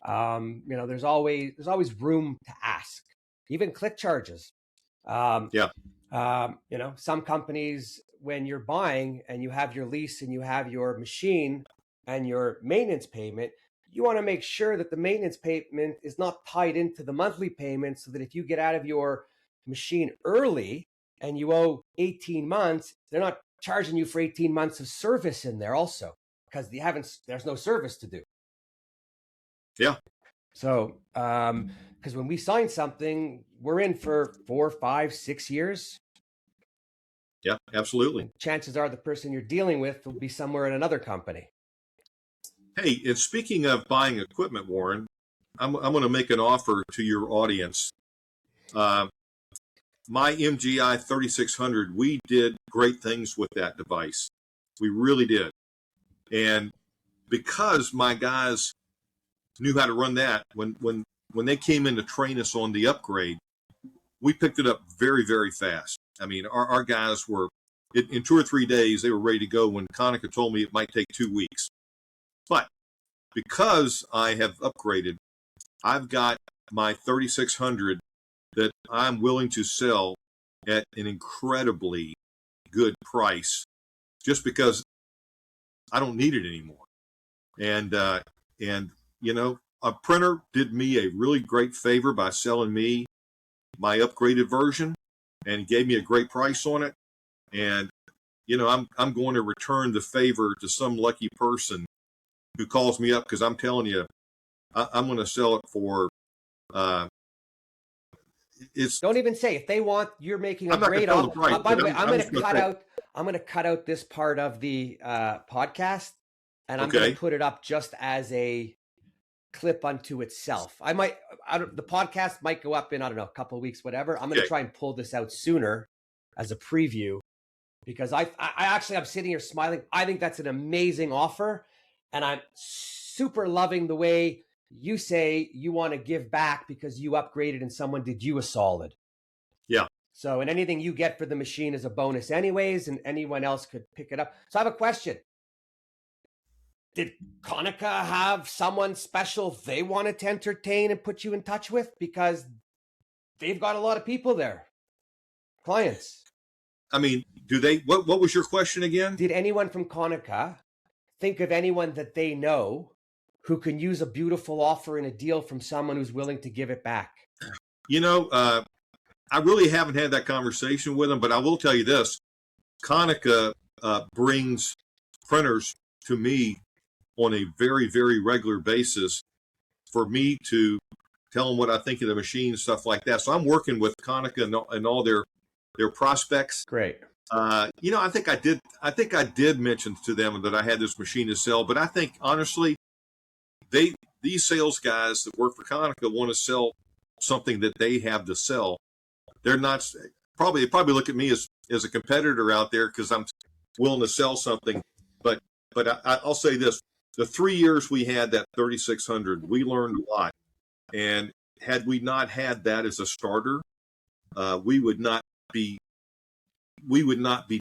there's always room to ask. Even click charges. Some companies, when you're buying and you have your lease and you have your machine and your maintenance payment, you want to make sure that the maintenance payment is not tied into the monthly payment, so that if you get out of your machine early and you owe 18 months, they're not charging you for 18 months of service in there also, because there's no service to do. Yeah. So, because when we sign something, we're in for 4, 5, 6 years. Yeah, absolutely. And chances are the person you're dealing with will be somewhere in another company. Hey, and speaking of buying equipment, Warren, I'm going to make an offer to your audience. My MGI 3600, we did great things with that device. We really did. And because my guys knew how to run that, when they came in to train us on the upgrade, we picked it up very, very fast. I mean, our guys were, in 2 or 3 days, they were ready to go, when Kennickell told me it might take 2 weeks. But because I have upgraded, I've got my 3600 that I'm willing to sell at an incredibly good price, just because I don't need it anymore. And a printer did me a really great favor by selling me my upgraded version and gave me a great price on it. And I'm going to return the favor to some lucky person who calls me up, because I'm telling you, I'm going to sell it for. Don't even say if they want. You're making a great offer. By the way, I'm going to cut out this part of the podcast, and I'm going to put it up just as a clip unto itself. The podcast might go up in, a couple of weeks, whatever. I'm going to try and pull this out sooner as a preview, because I'm sitting here smiling. I think that's an amazing offer, and I'm super loving the way You say you want to give back because you upgraded and someone did you a solid. Yeah. So, and anything you get for the machine is a bonus anyways, and anyone else could pick it up. So I have a question. Did Konica have someone special they wanted to entertain and put you in touch with? Because they've got a lot of people there, clients. I mean, do they, what was your question again? Did anyone from Konica think of anyone that they know who can use a beautiful offer and a deal from someone who's willing to give it back? You know, I really haven't had that conversation with them, but I will tell you this. Konica brings printers to me on a very, very regular basis for me to tell them what I think of the machine, stuff like that. So I'm working with Konica and all their prospects. Great. You know, I think I did mention to them that I had this machine to sell, but I think honestly, these sales guys that work for Konica want to sell something that they have to sell. They're not they probably look at me as a competitor out there because I'm willing to sell something. But I'll say this: the 3 years we had that 3600, we learned a lot. And had we not had that as a starter, we would not be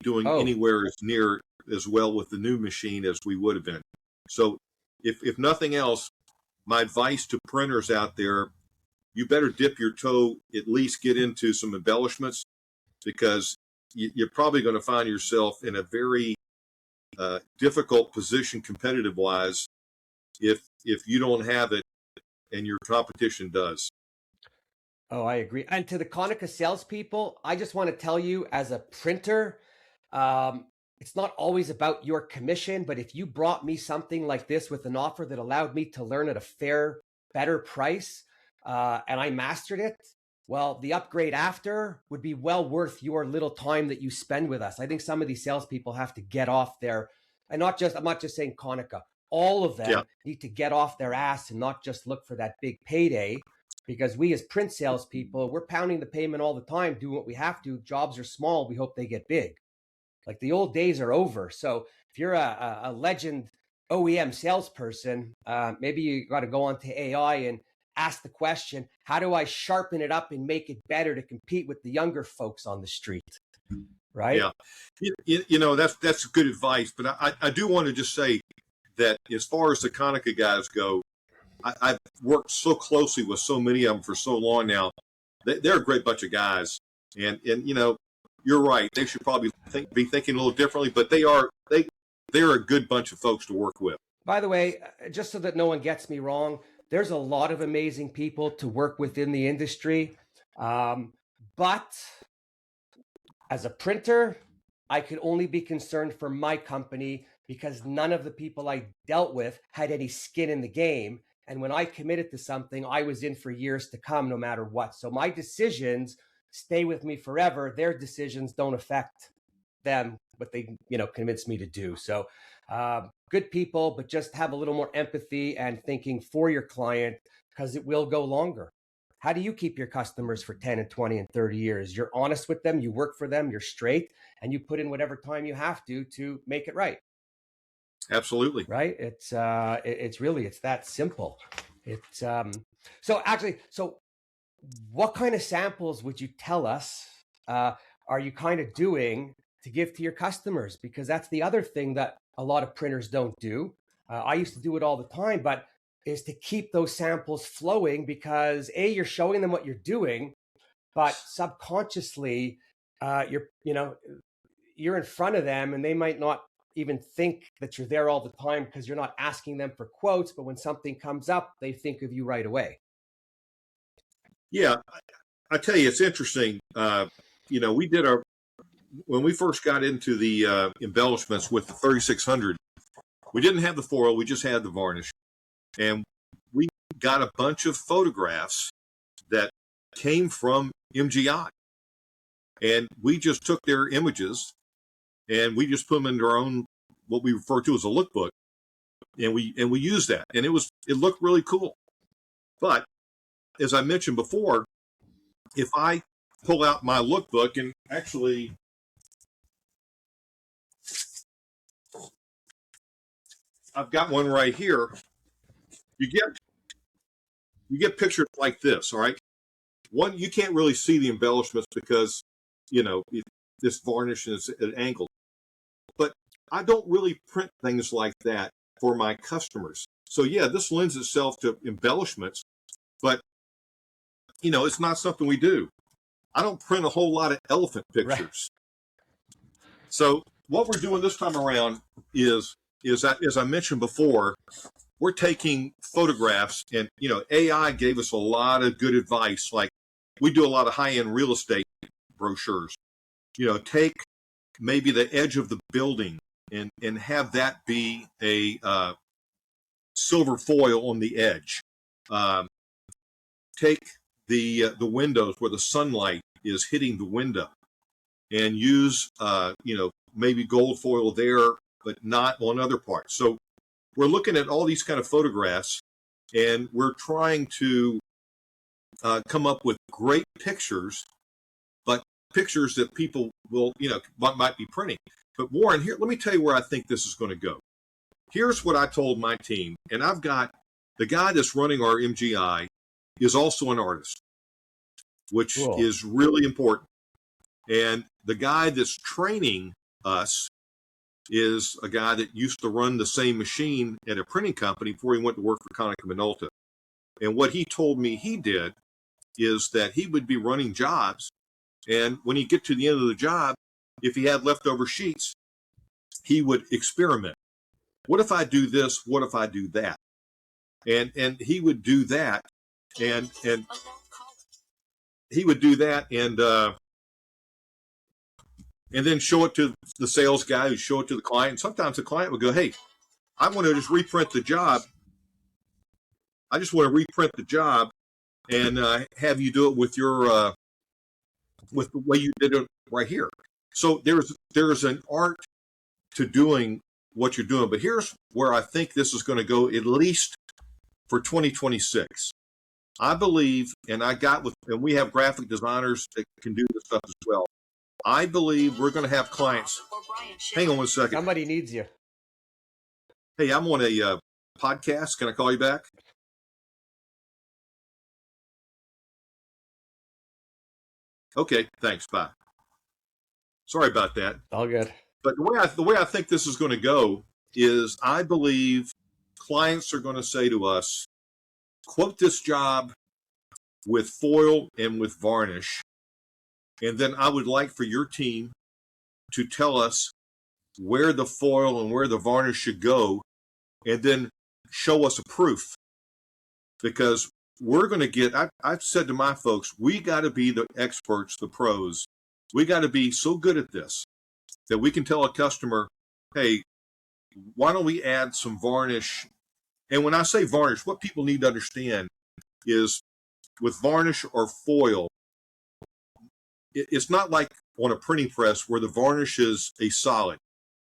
doing anywhere as near as well with the new machine as we would have been. So if nothing else, my advice to printers out there, you better dip your toe, at least get into some embellishments, because you're probably going to find yourself in a very difficult position competitive wise if you don't have it and your competition does. Oh, I agree. And to the Konica salespeople, I just want to tell you, as a printer, it's not always about your commission, but if you brought me something like this with an offer that allowed me to learn at a fair, better price, and I mastered it, well, the upgrade after would be well worth your little time that you spend with us. I think some of these salespeople have to get off their, and I'm not just saying Konica, all of them need to get off their ass and not just look for that big payday. Because we as print salespeople, we're pounding the pavement all the time, doing what we have to. Jobs are small. We hope they get big. Like, the old days are over. So if you're a legend OEM salesperson, maybe you got to go onto AI and ask the question, how do I sharpen it up and make it better to compete with the younger folks on the street? Right? Yeah. You know, that's good advice. But I do want to just say that as far as the Konica guys go, I've worked so closely with so many of them for so long now. They're a great bunch of guys, and you know, you're right. They should probably be thinking a little differently, but they're a good bunch of folks to work with. By the way, just so that no one gets me wrong, there's a lot of amazing people to work with in the industry, but as a printer, I could only be concerned for my company because none of the people I dealt with had any skin in the game. And when I committed to something, I was in for years to come, no matter what. So my decisions stay with me forever. Their decisions don't affect them, what they, convinced me to do. So good people, but just have a little more empathy and thinking for your client, because it will go longer. How do you keep your customers for 10 and 20 and 30 years? You're honest with them, you work for them, you're straight, and you put in whatever time you have to make it right. Absolutely. Right. It's that simple. It's so what kind of samples would you tell us are you kind of doing to give to your customers? Because that's the other thing that a lot of printers don't do. I used to do it all the time, but is to keep those samples flowing, because you're showing them what you're doing, but subconsciously you're in front of them and they might not even think that you're there all the time because you're not asking them for quotes, but when something comes up, they think of you right away. Yeah, I tell you, it's interesting. We did when we first got into the embellishments with the 3600, we didn't have the foil, we just had the varnish. And we got a bunch of photographs that came from MGI. And we just took their images and we just put them into our own, what we refer to as a lookbook, and we used that, and it looked really cool. But as I mentioned before, if I pull out my lookbook, and actually I've got one right here, you you get pictures like this, all right? One, you can't really see the embellishments because, this varnish is at an angle. But I don't really print things like that for my customers. So yeah, this lends itself to embellishments, but it's not something we do. I don't print a whole lot of elephant pictures. Right. So what we're doing this time around is as I mentioned before, we're taking photographs, and AI gave us a lot of good advice. Like, we do a lot of high-end real estate brochures. Take maybe the edge of the building and have that be a silver foil on the edge. Take the windows where the sunlight is hitting the window, and use maybe gold foil there, but not on other parts. So we're looking at all these kind of photographs, and we're trying to come up with great pictures, but pictures that people will might be printing. But Warren, here, let me tell you where I think this is going to go. Here's what I told my team, and I've got the guy that's running our MGI is also an artist, which Cool. is really important. And the guy that's training us is a guy that used to run the same machine at a printing company before he went to work for Kennickell Minolta. And what he told me he did is that he would be running jobs, and when he get to the end of the job, if he had leftover sheets, he would experiment. What if I do this? What if I do that? And he would do that, and he would do that, and then show it to the sales guy, who show it to the client. And sometimes the client would go, "Hey, I want to just reprint the job. I just want to reprint the job and have you do it with your with the way you did it right here." So there's an art to doing what you're doing. But here's where I think this is going to go, at least for 2026. I believe, and we have graphic designers that can do this stuff as well. I believe we're going to have clients. Hang on 1 second. Somebody needs you. Hey, I'm on a podcast. Can I call you back? Okay, thanks. Bye. Sorry about that. All good. But the way I think this is going to go is, I believe clients are going to say to us, quote this job with foil and with varnish, and then I would like for your team to tell us where the foil and where the varnish should go, and then show us a proof. Because we're going to get, I've said to my folks, we got to be the experts, the pros. We got to be so good at this that we can tell a customer, hey, why don't we add some varnish? And when I say varnish, what people need to understand is, with varnish or foil, it's not like on a printing press where the varnish is a solid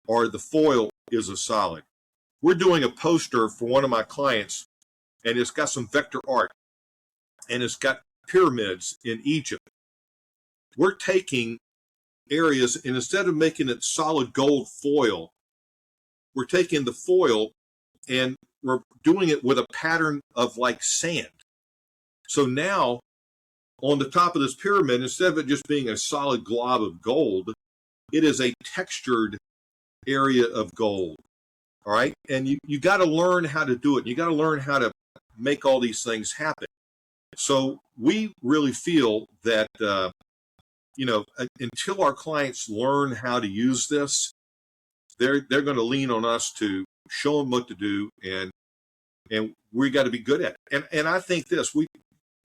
or the foil is a solid. We're doing a poster for one of my clients, and it's got some vector art, and it's got pyramids in Egypt. We're taking areas, and instead of making it solid gold foil, we're taking the foil and we're doing it with a pattern of like sand. So now on the top of this pyramid, instead of it just being a solid glob of gold, it is a textured area of gold. All right. And you got to learn how to do it. You got to learn how to make all these things happen. So we really feel that, until our clients learn how to use this, they're going to lean on us to show them what to do, and we got to be good at it. And I think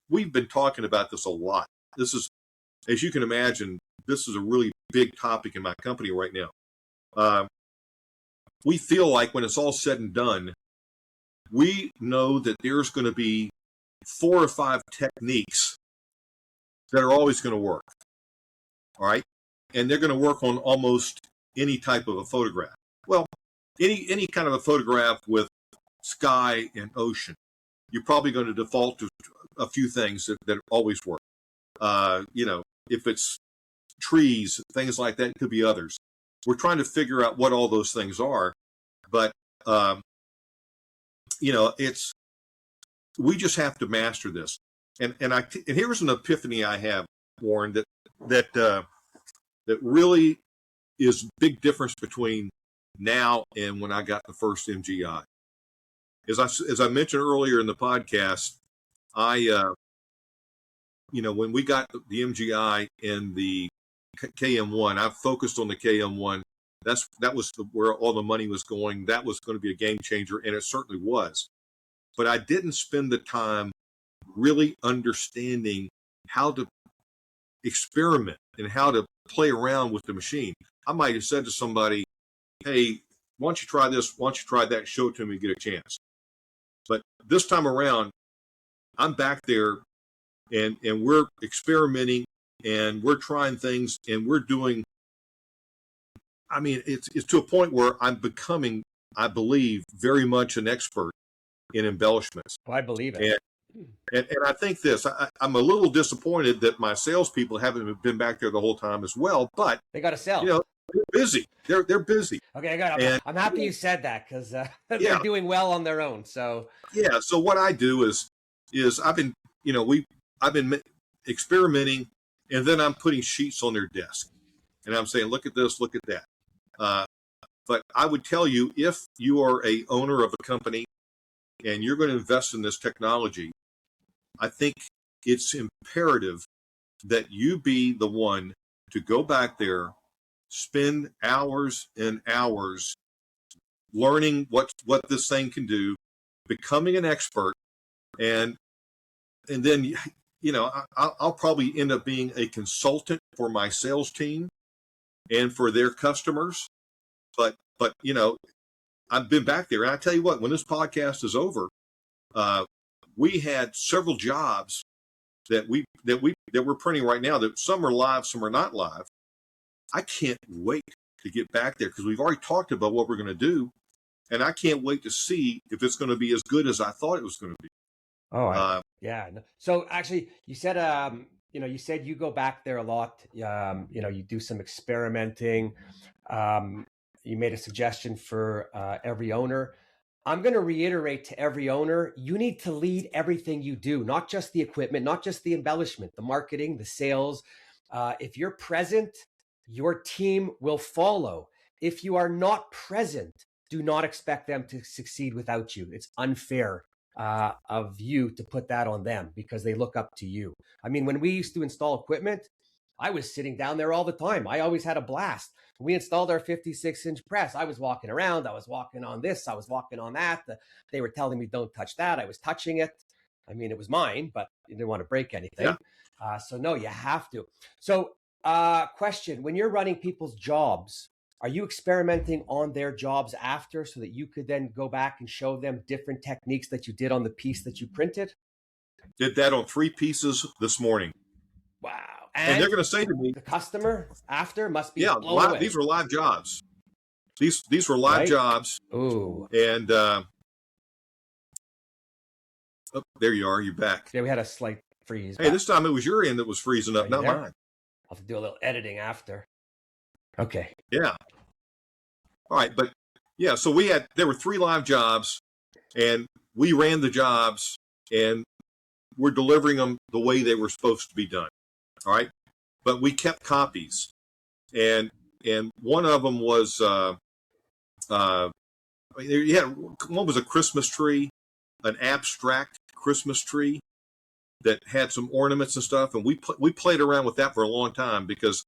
we've been talking about this a lot. This is, as you can imagine, this is a really big topic in my company right now. We feel like when it's all said and done, we know that there's going to be 4 or 5 techniques that are always going to work. All right. And they're going to work on almost any type of a photograph. Well, any kind of a photograph with sky and ocean, you're probably going to default to a few things that always work. If it's trees, things like that, it could be others. We're trying to figure out what all those things are, but it's we just have to master this. And here's an epiphany I have, Warren, that really is a big difference between now and when I got the first MGI. As I mentioned earlier in the podcast, when we got the MGI and the KM1, I focused on the KM1. That was where all the money was going. That was going to be a game changer, and it certainly was. But I didn't spend the time really understanding how to experiment and how to play around with the machine. I might have said to somebody, hey, why don't you try this? Why don't you try that? Show it to me and get a chance. But this time around, I'm back there and we're experimenting and we're trying things and we're doing, it's to a point where I'm becoming, I believe, very much an expert in embellishments. Well, I believe it. And I think this, I'm a little disappointed that my salespeople haven't been back there the whole time as well, but they got to sell. They're busy. They're busy. Okay, I'm happy you said that because they're doing well on their own. So yeah. So what I do is I've been experimenting, and then I'm putting sheets on their desk, and I'm saying, look at this, look at that. But I would tell you, if you are a owner of a company and you're going to invest in this technology, I think it's imperative that you be the one to go back there, spend hours and hours learning what this thing can do, becoming an expert, and then I'll probably end up being a consultant for my sales team and for their customers. But I've been back there, and I tell you what, when this podcast is over, we had several jobs that we're printing right now. That some are live, some are not live. I can't wait to get back there because we've already talked about what we're going to do, and I can't wait to see if it's going to be as good as I thought it was going to be. Oh, yeah. So actually, you said you go back there a lot. You do some experimenting. You made a suggestion for every owner. I'm going to reiterate to every owner, you need to lead everything you do, not just the equipment, not just the embellishment, the marketing, the sales. If you're present, your team will follow. If you are not present, do not expect them to succeed without you. It's unfair of you to put that on them because they look up to you. I mean, when we used to install equipment, I was sitting down there all the time. I always had a blast. When we installed our 56-inch press, I was walking around. I was walking on this. I was walking on that. They were telling me, don't touch that. I was touching it. I mean, it was mine, but you didn't want to break anything. Yeah. So no, you have to. So question, when you're running people's jobs, are you experimenting on their jobs after so that you could then go back and show them different techniques that you did on the piece that you printed? Did that on 3 pieces this morning. Wow. And they're going to say to me, the customer after must be blown live, away. These were live jobs. These were live jobs. Ooh. And there you are. You're back. Yeah, we had a slight freeze. Hey, this time it was your end that was freezing up, not mine. I'll have to do a little editing after. Okay. Yeah. All right, but yeah, so there were 3 live jobs, and we ran the jobs, and we're delivering them the way they were supposed to be done. All right, but we kept copies, and one of them was one was a Christmas tree, an abstract Christmas tree that had some ornaments and stuff, and we played around with that for a long time because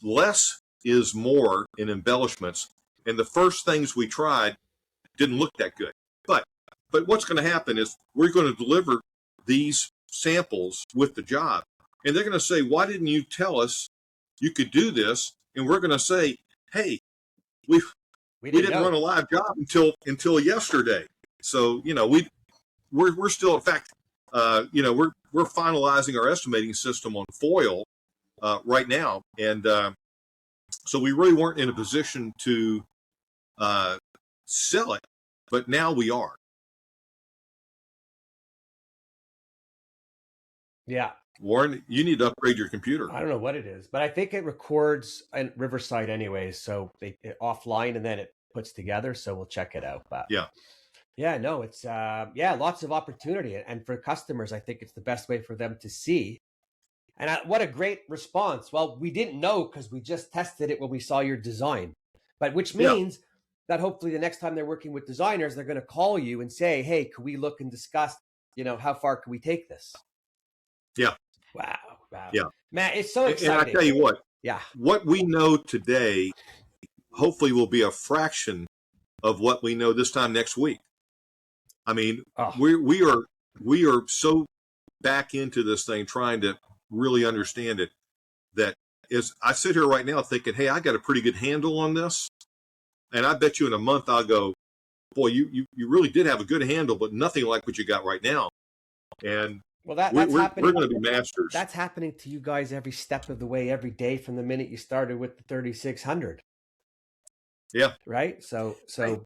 less is more in embellishments, and the first things we tried didn't look that good. But what's going to happen is we're going to deliver these samples with the job. And they're going to say, why didn't you tell us you could do this? And we're going to say, hey, we didn't run a live job until yesterday. So, we're still, in fact, we're finalizing our estimating system on foil right now. And so we really weren't in a position to sell it, but now we are. Yeah. Warren, you need to upgrade your computer. I don't know what it is, but I think it records in Riverside anyways. So offline and then it puts together. So we'll check it out. But yeah. Yeah, no, it's yeah, lots of opportunity, and for customers, I think it's the best way for them to see. And what a great response. Well, we didn't know because we just tested it when we saw your design, but which Yeah, means that hopefully the next time they're working with designers, they're going to call you and say, "Hey, could we look and discuss? How far can we take this?" yeah, Wow, wow, yeah. man, it's so And I tell exciting. you Yeah. what we know today, hopefully, will be a fraction of what we know this time next week. I mean, Oh, we are so back into this thing, trying to really understand it. That is, I sit here right now thinking, hey, I got a pretty good handle on this, and I bet you in a month I'll go, boy, you really did have a good handle, but nothing like what you got right now. And well, we're that's we're happening. going to be masters. That's happening to you guys every step of the way, every day from the minute you started with the 3600, Yeah. right?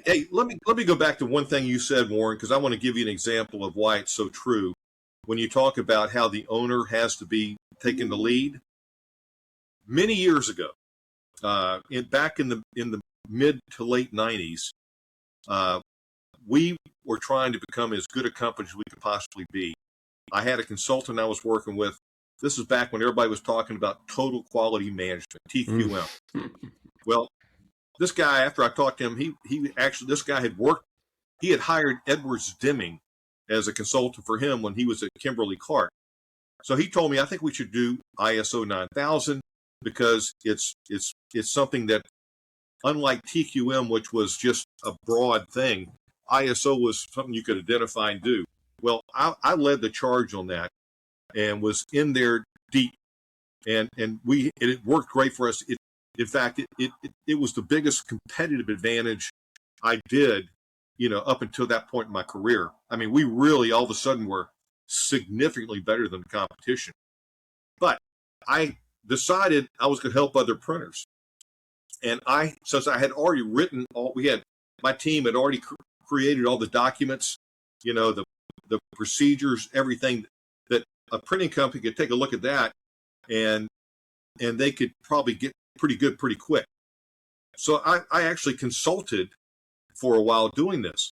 Hey, let me go back to one thing you said, Warren, because I want to give you an example of why it's so true. When you talk about how the owner has to be taking the lead, many years ago, back in the mid to late '90s, uh, we were trying to become as good a company as we could possibly be. I had a consultant I was working with. This is back when everybody was talking about total quality management, Mm. TQM. Well, this guy, after I talked to him, he actually, this guy had worked. He had hired Edwards Deming as a consultant for him when he was at Kimberly Clark. So he told me, I think we should do ISO 9000 because it's something that, unlike TQM, which was just a broad thing, ISO was something you could identify and do. Well, I led the charge on that and was in there deep, and it worked great for us. In fact, it was the biggest competitive advantage I did, up until that point in my career. I mean, we really all of a sudden were significantly better than the competition. But I decided I was going to help other printers, and since I had already written my team had already created all the documents, the procedures, everything that a printing company could take a look at that, and they could probably get pretty good pretty quick. So I actually consulted for a while doing this.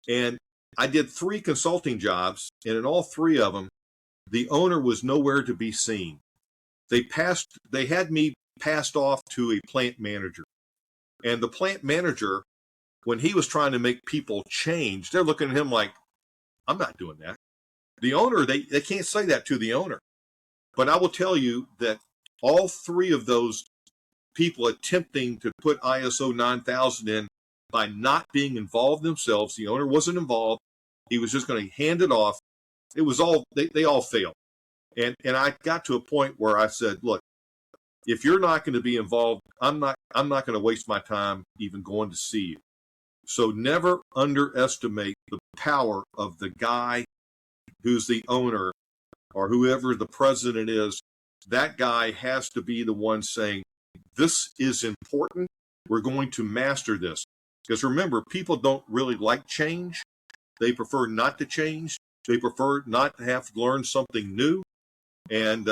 And I did 3 consulting jobs, and in all 3 of them, the owner was nowhere to be seen. They had me passed off to a plant manager. And the plant manager, when he was trying to make people change, they're looking at him like, I'm not doing that. The owner, they can't say that to the owner. But I will tell you that all 3 of those people attempting to put ISO 9000 in by not being involved themselves, the owner wasn't involved. He was just going to hand it off. It was all, they all failed. And I got to a point where I said, look, if you're not going to be involved, I'm not going to waste my time even going to see you. So never underestimate the power of the guy who's the owner or whoever the president is. That guy has to be the one saying, this is important. We're going to master this. Because remember, people don't really like change. They prefer not to change. They prefer not to have to learn something new. And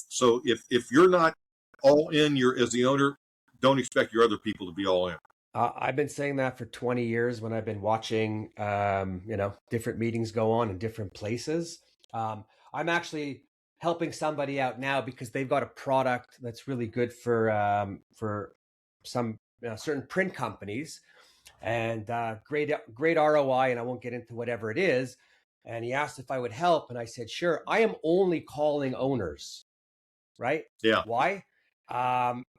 so if you're not all in, you're as the owner, don't expect your other people to be all in. I've been saying that for 20 years when I've been watching, different meetings go on in different places. I'm actually helping somebody out now because they've got a product that's really good for some certain print companies, and great ROI. And I won't get into whatever it is. And he asked if I would help, and I said sure. I am only calling owners, right? Yeah, Why?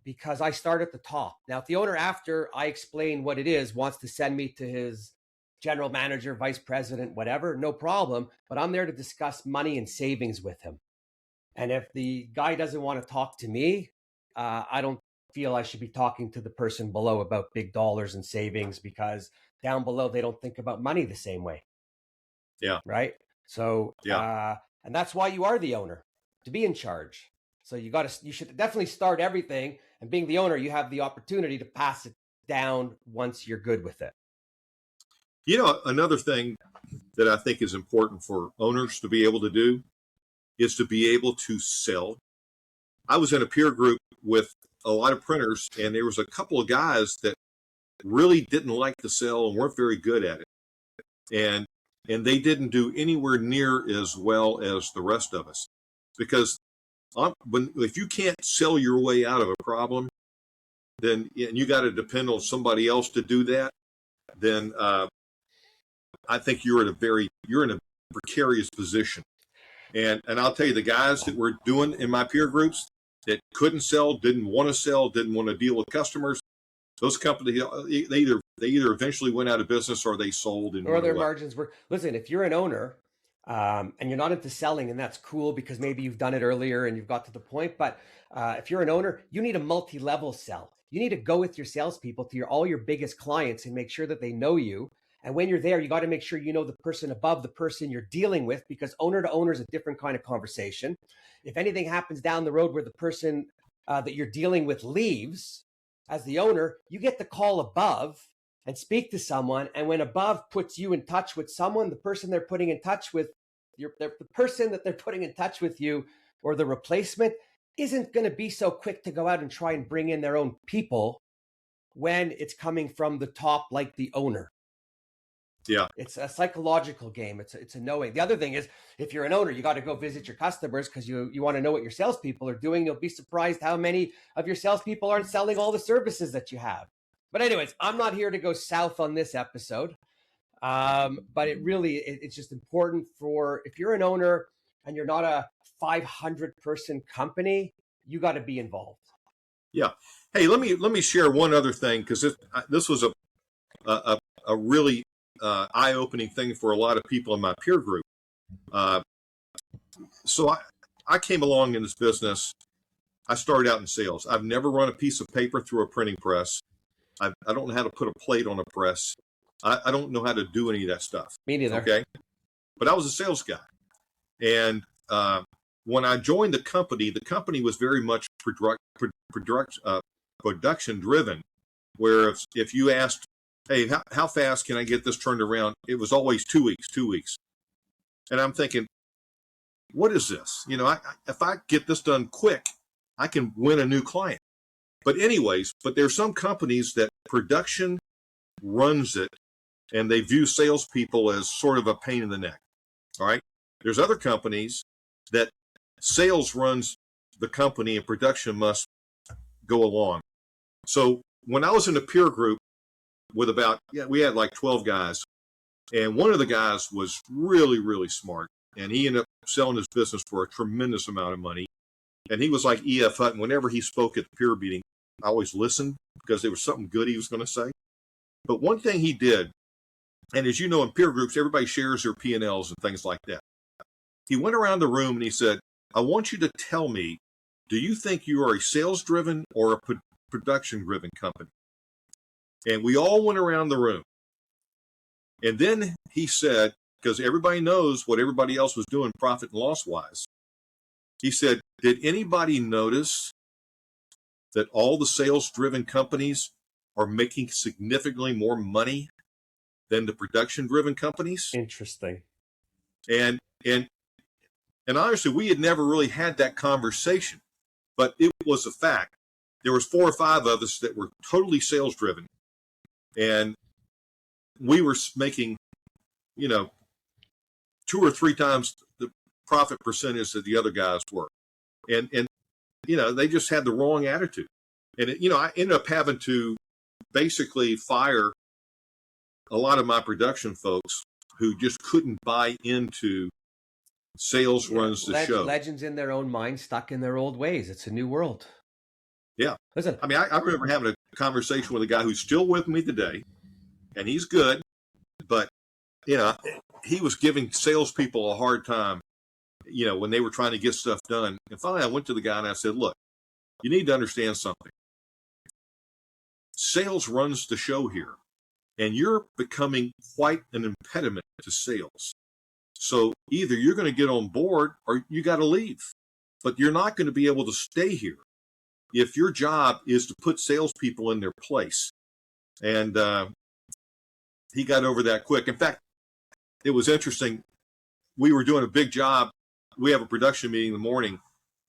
Because I start at the top. Now, if the owner, after I explain what it is, wants to send me to his general manager, vice president, whatever, no problem. But I'm there to discuss money and savings with him. And if the guy doesn't want to talk to me, I don't feel I should be talking to the person below about big dollars and savings, because down below they don't think about money the same way, yeah, right? So, yeah. and that's why you are the owner, to be in charge. So you should definitely start everything. And being the owner, you have the opportunity to pass it down once you're good with it. Another thing that I think is important for owners to be able to do is to be able to sell. I was in a peer group with a lot of printers, and there was a couple of guys that really didn't like to sell and weren't very good at it. And they didn't do anywhere near as well as the rest of us. Because if you can't sell your way out of a problem, then and you got to depend on somebody else to do that, then I think you're in a precarious position. And I'll tell you, the guys that were doing in my peer groups that couldn't sell, didn't want to deal with customers, those companies, they either eventually went out of business or they sold and or their away. margins were. Listen, if you're an owner and you're not into selling, and that's cool because maybe you've done it earlier and you've got to the point, but if you're an owner, you need a multi-level sell. You need to go with your salespeople to all your biggest clients and make sure that they know you. And when you're there, you got to make sure you know the person above the person you're dealing with, because owner to owner is a different kind of conversation. If anything happens down the road where the person that you're dealing with leaves, as the owner, you get the call above and speak to someone. And when above puts you in touch with someone, the person they're putting in touch with, the person that they're putting in touch with you, or the replacement, isn't going to be so quick to go out and try and bring in their own people when it's coming from the top, like the owner. Yeah. It's a psychological game. It's a knowing. The other thing is, if you're an owner, you got to go visit your customers because you want to know what your salespeople are doing. You'll be surprised how many of your salespeople aren't selling all the services that you have. But anyways, I'm not here to go south on this episode. But it's just important if you're an owner and you're not a 500 person company, you got to be involved. Yeah. Hey, let me share one other thing, because this was a really eye-opening thing for a lot of people in my peer group. So I came along in this business. I started out in sales. I've never run a piece of paper through a printing press. I don't know how to put a plate on a press. I don't know how to do any of that stuff. Me neither. Okay. But I was a sales guy. And when I joined the company was very much production driven, where if you asked, hey, how fast can I get this turned around? It was always 2 weeks. And I'm thinking, what is this? If I get this done quick, I can win a new client. But there's some companies that production runs it, and they view salespeople as sort of a pain in the neck. All right. There's other companies that sales runs the company and production must go along. So when I was in a peer group with we had like 12 guys, and one of the guys was really, really smart, and he ended up selling his business for a tremendous amount of money. And he was like E.F. Hutton. Whenever he spoke at the peer meeting, I always listened because there was something good he was going to say. But one thing he did, and as you know, in peer groups, everybody shares their P&Ls and things like that. He went around the room and he said, I want you to tell me, do you think you are a sales-driven or a production-driven company? And we all went around the room. And then he said, because everybody knows what everybody else was doing profit and loss-wise, he said, did anybody notice that all the sales-driven companies are making significantly more money than the production-driven companies? Interesting. And honestly, we had never really had that conversation, but it was a fact. There was 4 or 5 of us that were totally sales-driven, and we were making, 2 or 3 times the profit percentage that the other guys were, and they just had the wrong attitude. And I ended up having to basically fire a lot of my production folks who just couldn't buy into sales runs the show. Legends in their own mind, stuck in their old ways. It's a new world. Yeah. Listen, I mean, I remember having a conversation with a guy who's still with me today, and he's good, but he was giving salespeople a hard time, when they were trying to get stuff done. And finally, I went to the guy and I said, look, you need to understand something. Sales runs the show here, and you're becoming quite an impediment to sales. So either you're going to get on board or you got to leave, but you're not going to be able to stay here if your job is to put salespeople in their place. And he got over that quick. In fact, it was interesting. We were doing a big job. We have a production meeting in the morning,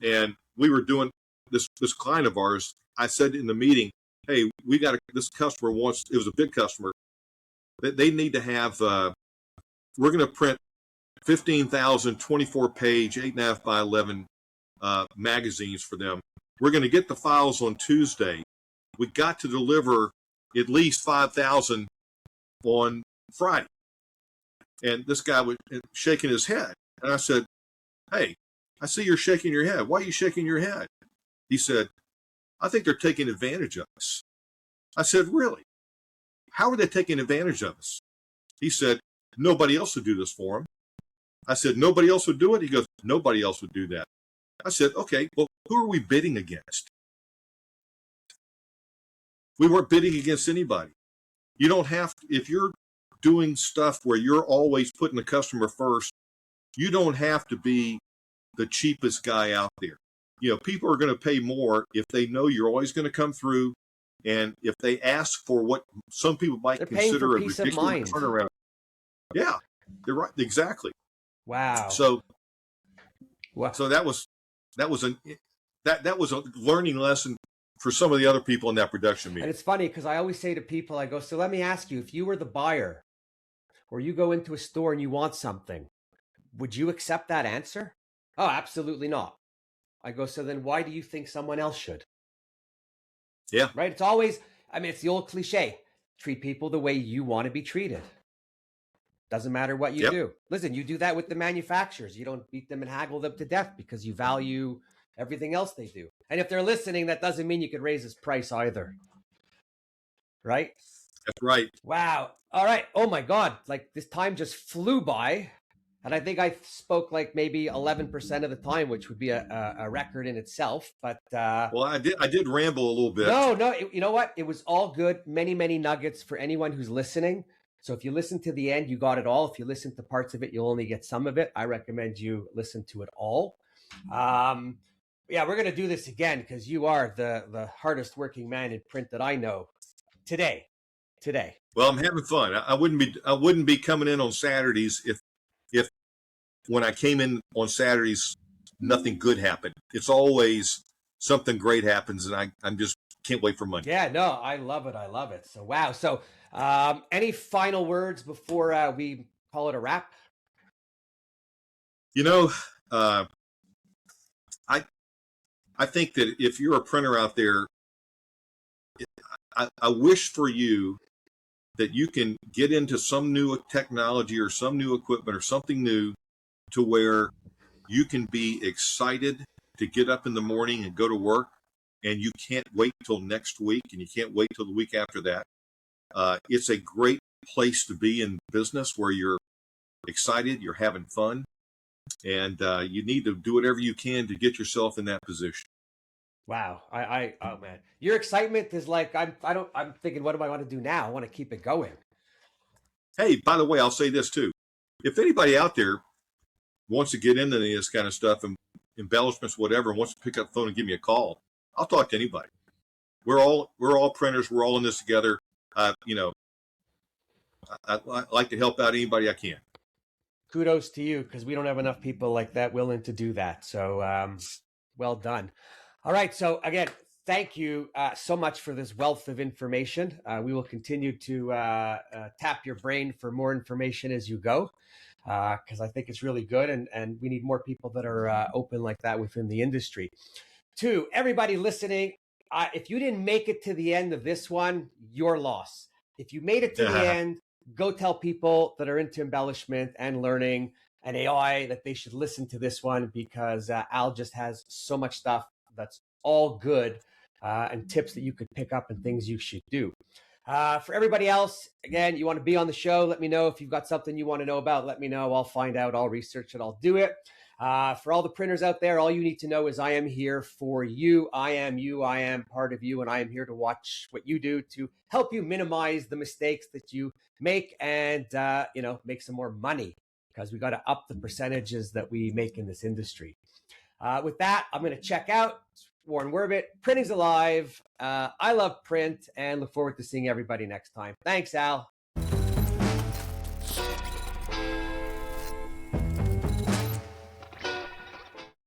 and we were doing this client of ours. I said in the meeting, hey, this customer wants, it was a big customer, that they need to have, we're going to print 15,000 24-page, 8.5 by 11 magazines for them. We're going to get the files on Tuesday. We got to deliver at least 5,000 on Friday. And this guy was shaking his head. And I said, hey, I see you're shaking your head. Why are you shaking your head? He said, I think they're taking advantage of us. I said, really? How are they taking advantage of us? He said, nobody else would do this for them. I said, nobody else would do it? He goes, nobody else would do that. I said, okay, well, who are we bidding against? We weren't bidding against anybody. You don't have to, if you're doing stuff where you're always putting the customer first, you don't have to be the cheapest guy out there. You know, people are going to pay more if they know you're always going to come through, and if they ask for what some people might consider a ridiculous turnaround. Yeah, you're right. Exactly. Wow. So that was a learning lesson for some of the other people in that production meeting. And it's funny because I always say to people, I go, so let me ask you, if you were the buyer or you go into a store and you want something, would you accept that answer? Oh, absolutely not. I go, so then why do you think someone else should? Yeah. Right? It's always, I mean, it's the old cliche. Treat people the way you want to be treated. Doesn't matter what you do. Listen, you do that with the manufacturers. You don't beat them and haggle them to death because you value everything else they do. And if they're listening, that doesn't mean you could raise his price either. Right? That's right. Wow. All right. Oh my God. Like this time just flew by. And I think I spoke like maybe 11% of the time, which would be a record in itself. But well, I did ramble a little bit. No, you know what? It was all good. Many, many nuggets for anyone who's listening. So if you listen to the end, you got it all. If you listen to parts of it, you'll only get some of it. I recommend you listen to it all. Yeah, we're going to do this again because you are the hardest working man in print that I know today. Well, I'm having fun. I wouldn't be coming in on Saturdays if when I came in on Saturdays, nothing good happened. It's always something great happens, and I'm just can't wait for Monday. Yeah, no, I love it. So, wow. So, any final words before we call it a wrap? You know, I think that if you're a printer out there, I wish for you that you can get into some new technology or some new equipment or something new to where you can be excited to get up in the morning and go to work, and you can't wait till next week, and you can't wait till the week after that. It's a great place to be in business where you're excited, you're having fun, and you need to do whatever you can to get yourself in that position. Wow. Oh man, your excitement is like, I'm thinking, what do I want to do now? I want to keep it going. Hey, by the way, I'll say this too. If anybody out there wants to get into this kind of stuff and embellishments, whatever, and wants to pick up the phone and give me a call, I'll talk to anybody. We're all printers. We're all in this together. You know, I like to help out anybody I can. Kudos to you, because we don't have enough people like that willing to do that. So well done. All right. So again, thank you so much for this wealth of information. We will continue to tap your brain for more information as you go, because I think it's really good, and we need more people that are open like that within the industry. To everybody listening, if you didn't make it to the end of this one, your loss. If you made it to the end, go tell people that are into embellishment and learning and AI that they should listen to this one, because Al just has so much stuff that's all good and tips that you could pick up and things you should do. For everybody else, again, you want to be on the show, let me know. If you've got something you want to know about, let me know. I'll find out, I'll research it, I'll do it. For all the printers out there, all you need to know is I am here for you. I am you. I am part of you. And I am here to watch what you do to help you minimize the mistakes that you make and, make some more money, because we got to up the percentages that we make in this industry. With that, I'm going to check out. Warren Werbit, Printing's Alive. I love print and look forward to seeing everybody next time. Thanks, Al.